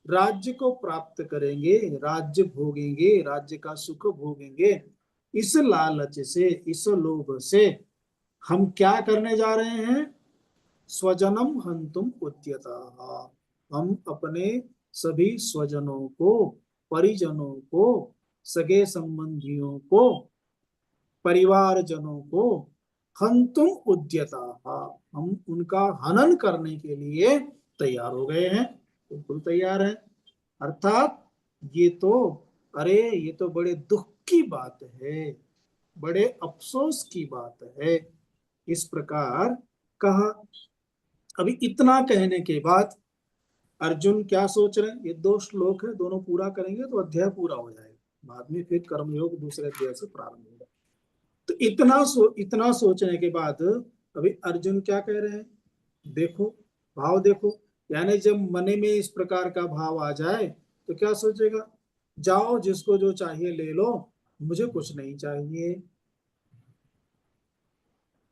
राज्य को प्राप्त करेंगे, राज्य भोगेंगे, राज्य का सुख भोगेंगे, इस लालच से, इस लोभ से हम क्या करने जा रहे हैं? स्वजनम हंतुम उद्यताः, हम अपने सभी स्वजनों को, परिजनों को, सगे संबंधियों को, परिवारजनों को हंतुम उद्यताः, हम उनका हनन करने के लिए तैयार हो गए हैं, बिल्कुल तैयार है। अर्थात ये तो, अरे ये तो बड़े दुख की बात है, बड़े अफसोस की बात है, इस प्रकार कहा। अभी इतना कहने के बाद अर्जुन क्या सोच रहे हैं? ये 2 श्लोक है, दोनों पूरा करेंगे तो अध्याय पूरा हो जाएगा। बाद में फिर कर्मयोग दूसरे अध्याय से प्रारंभ होगा। तो इतना सोचने के बाद अभी अर्जुन क्या कह रहे हैं? देखो, भाव देखो। यानी जब मन में इस प्रकार का भाव आ जाए तो क्या सोचेगा? जाओ, जिसको जो चाहिए ले लो, मुझे कुछ नहीं चाहिए।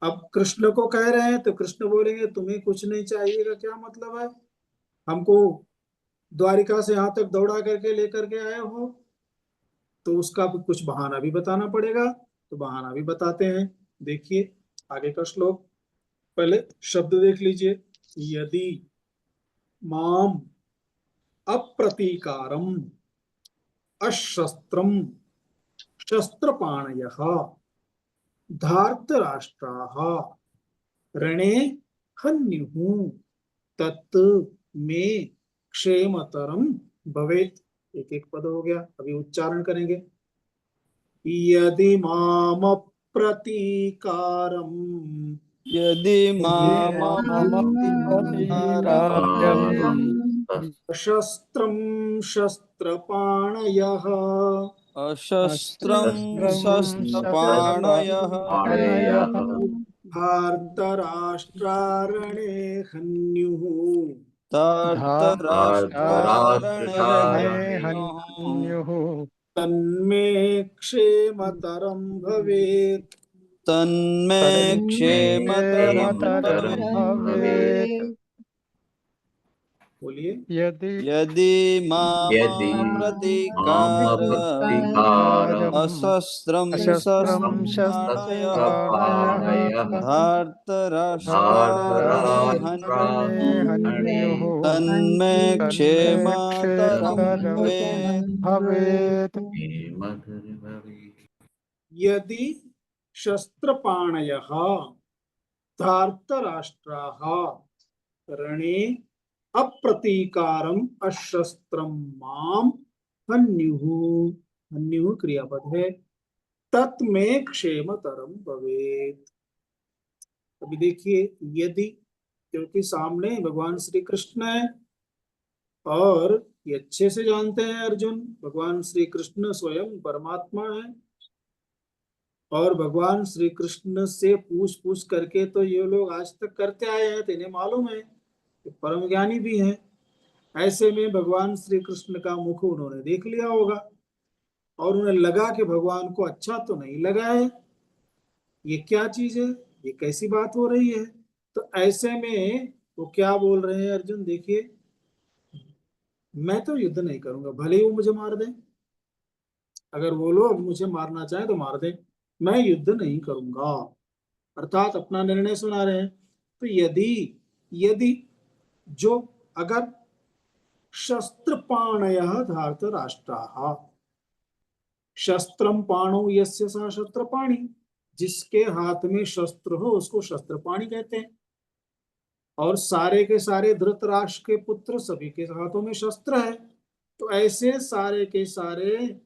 अब कृष्ण को कह रहे हैं तो कृष्ण बोलेंगे तुम्हें कुछ नहीं चाहिए का क्या मतलब है? हमको द्वारिका से यहाँ तक दौड़ा करके लेकर के आए हो, तो उसका कुछ बहाना भी बताना पड़ेगा। तो बहाना भी बताते हैं। देखिए आगे का श्लोक, पहले शब्द देख लीजिए। यदि माम अप्रतीकारम अशस्त्रम शस्त्रपाणयः धार्तराष्ट्राः रणे हन्युः तत् मे क्षेमतरम भवेत्। एक एक पद हो गया, अभी उच्चारण करेंगे। यदि मामप्रतीकारम् यदि प्रतीकारम् शस्त्रं शस्त्रपाणयः अशस्त्रं शस्त्रपाणयः पाणयः धार्तराष्ट्रारणे हन्युः धार्तराष्ट्रारणे हन्युः तन्मे क्षेमतरं भवेत्। तन्मे क्षेमतरं क्षेमतरं भवेत्। बोलिए। यदि यदि यदि मामप्रतीकारम् मामप्रतीकारम् अशस्त्रं अशस्त्रं शस्त्रपाणयः शस्त्रपाणयः धार्तराष्ट्रारणे हन्युः हन्युः तन्मे क्षेमतरं क्षेमतरं भवेत्। भवेत्। यदि शस्त्रपाणयः धार्तराष्ट्राः रणे अप्रतीकारम् अशस्त्रं माम हन्युः। हन्युः क्रियापद है। तत्मे क्षेमतरम भवेत्। अभी देखिए यदि, क्योंकि सामने भगवान श्री कृष्ण है और ये अच्छे से जानते हैं अर्जुन, भगवान श्री कृष्ण स्वयं परमात्मा है और भगवान श्री कृष्ण से पूछ पूछ करके तो ये लोग आज तक करते आए हैं, तो इन्हें मालूम है कि परम ज्ञानी भी हैं। ऐसे में भगवान श्री कृष्ण का मुख उन्होंने देख लिया होगा और उन्हें लगा कि भगवान को अच्छा तो नहीं लगा है, ये क्या चीज है, ये कैसी बात हो रही है। तो ऐसे में वो क्या बोल रहे हैं अर्जुन, देखिए, मैं तो युद्ध नहीं करूंगा, भले ही वो मुझे मार दे। अगर वो लोग मुझे मारना चाहे तो मार दे, मैं युद्ध नहीं करूंगा। अर्थात अपना निर्णय सुना रहे हैं। तो यदि यदि जो अगर शस्त्रपाणयः धार्तराष्ट्राः, शस्त्रम पाणो यस्य सः शस्त्रपाणि, जिसके हाथ में शस्त्र हो उसको शस्त्रपाणि कहते हैं। और सारे के सारे धृतराष्ट्र के पुत्र सभी के हाथों में शस्त्र है। तो ऐसे सारे के सारे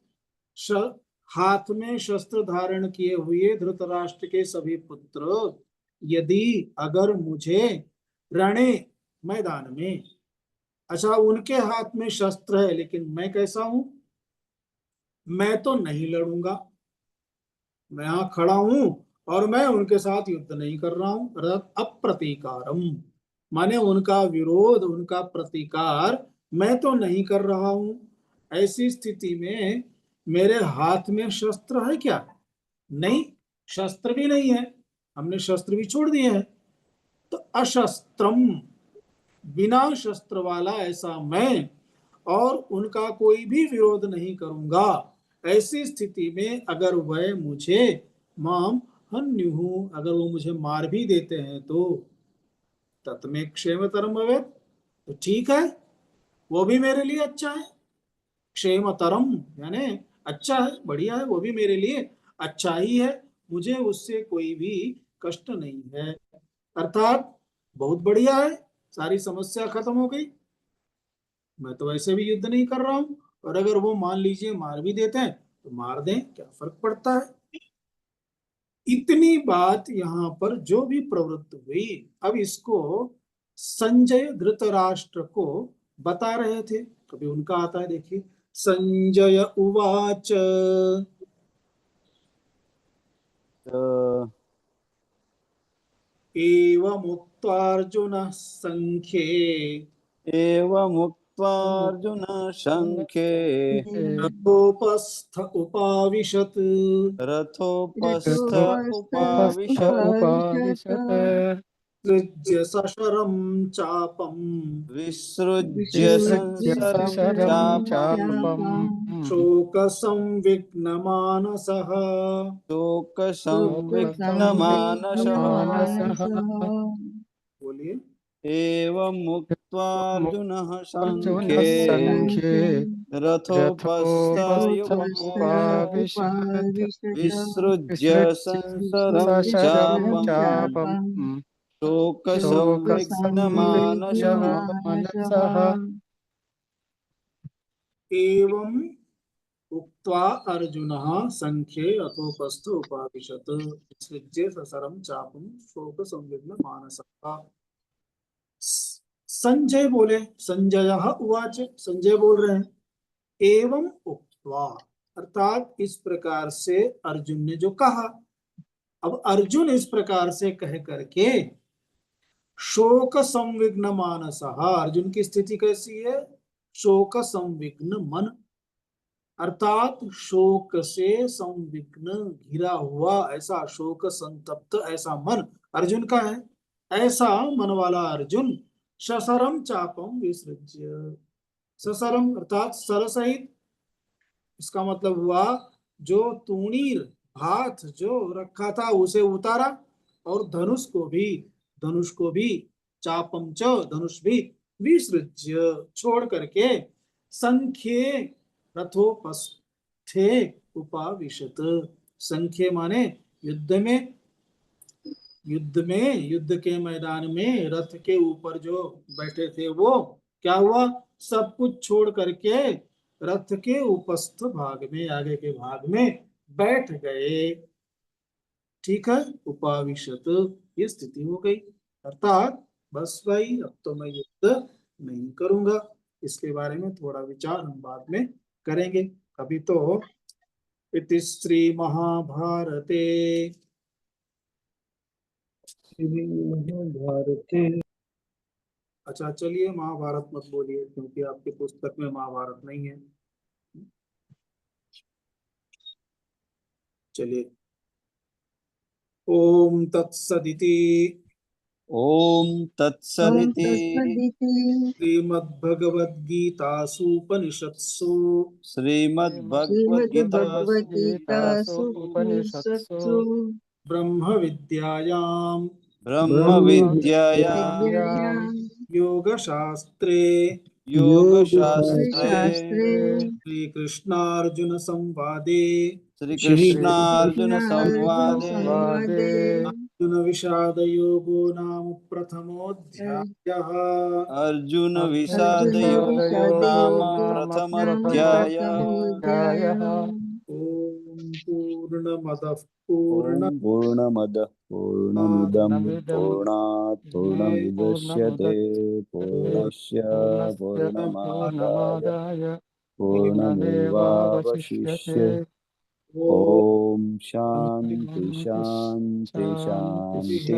हाथ में शस्त्र धारण किए हुए धृतराष्ट्र के सभी पुत्र यदि अगर मुझे रणे, मैदान में, अच्छा उनके हाथ में शस्त्र है लेकिन मैं कैसा हूं, मैं तो नहीं लड़ूंगा, मैं यहां खड़ा हूं और मैं उनके साथ युद्ध नहीं कर रहा हूं। अप्रतीकारम माने उनका विरोध, उनका प्रतिकार मैं तो नहीं कर रहा हूं। ऐसी स्थिति में मेरे हाथ में शस्त्र है क्या, नहीं, शस्त्र भी नहीं है, हमने शस्त्र भी छोड़ दिए हैं। तो अशस्त्रम, बिना शस्त्र वाला ऐसा मैं, और उनका कोई भी विरोध नहीं करूंगा। ऐसी स्थिति में अगर वह मुझे माम हन्युः, अगर वो मुझे मार भी देते हैं तो तत्मे क्षेमतरम भवेत्, तो ठीक है, वो भी मेरे लिए अच्छा है। क्षेमतरम यानी अच्छा है, बढ़िया है, वो भी मेरे लिए अच्छा ही है, मुझे उससे कोई भी कष्ट नहीं है। अर्थात बहुत बढ़िया है, सारी समस्या खत्म हो गई, मैं तो वैसे भी युद्ध नहीं कर रहा हूं, और अगर वो मान लीजिए मार भी देते हैं तो मार दें, क्या फर्क पड़ता है। इतनी बात यहाँ पर जो भी प्रवृत्त हुई, अब इसको संजय धृतराष्ट्र को बता रहे थे। कभी उनका आता है, देखिए, संजय उवाच एवमुक्त्वार्जुनः संख्ये एवमुक्त्वार्जुन शङ्खे रथोपस्थ उपाविशत्। रथोपस्थ उपाविशत् उपाविशत् सृज्य सशरं चापम् विसृज्य संसरं शरं चापम् चापम् शोकसंविघ्नमानसः शोकसंविघ्नमानसः मानसः बोलिए। एवमुक्त्वार्जुनः अर्जुनः शङ्खे सङ्ख्ये रथोपस्थ रथोपस्थ विसृज्य विसृज्य संसरं सशरं चापम् चापम् शोकसंविघ्नमानसः शोकसंविघ्नमानसः एवं उक्त्वा अर्जुनः संख्ये अथोपस्थ उपाविशत् विसृज्य ससरं चापं शोक संविघ्न मानसः। संजय बोले, संजयः उवाच, संजय बोल रहे हैं, एवं उक्त्वा अर्थात इस प्रकार से अर्जुन ने जो कहा। अब अर्जुन इस प्रकार से कह करके शोक संविघ्न मानसः, अर्जुन की स्थिति कैसी है? शोक संविघ्न मन, अर्थात शोक से संविघ्न घिरा हुआ, ऐसा शोक संतप्त ऐसा मन अर्जुन का है। ऐसा मन वाला अर्जुन ससरम चापम विसृज्य, ससरम अर्थात सर सहित, इसका मतलब हुआ जो तूणीर हाथ जो रखा था उसे उतारा, और धनुष को भी चापम च धनुष भी, विसृज्य छोड़ करके, संख्ये रथोपस्थे उपाविशत, संख्ये माने युद्ध के मैदान में रथ के ऊपर जो बैठे थे वो क्या हुआ? सब कुछ छोड़ करके रथ के उपस्थ भाग में, आगे के भाग में बैठ गए। ठीक है, उपाविशत ये स्थिति हो गई, अर्थात बस भाई अब तो मैं युद्ध नहीं करूंगा। इसके बारे में थोड़ा विचार हम बाद में करेंगे। अभी तो इति श्री महाभारते अच्छा चलिए, महाभारत मत बोलिए क्योंकि आपके पुस्तक में महाभारत नहीं है। चलिए, ओम तत्सदिति ओम तत्सदिति श्रीमद्भगवद्गीतासूपनिषत्सु श्रीमद्भगवद्गीतासु गीतासु उपनिषत्सु ब्रह्म विद्यायां ब्रह्मविद्यायां योगशास्त्रे योगशास्त्रे श्रीकृष्णार्जुन संवादे श्रीकृष्णार्जुन संवादे अर्जुन विषाद योगो नाम प्रथमोऽध्यायः। अर्जुन विषाद योगो नाम प्रथमोऽध्यायः। ओम पूर्णमदः पूर्णमदः पूर्णमिदं पूर्णात् पूर्णमुदच्यते पूर्णस्य पूर्णमादाय पूर्णमेवावशिष्यते। ओम शांति शांति शांतिः।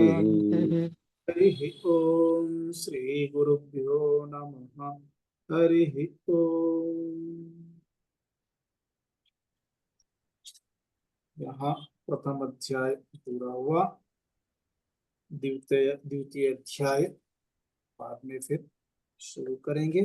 हरिः ओम श्री गुरुभ्यो नमः। हरिः ओम। यहाँ प्रथम अध्याय पूरा हुआ, द्वितीय अध्याय बाद में फिर शुरू करेंगे।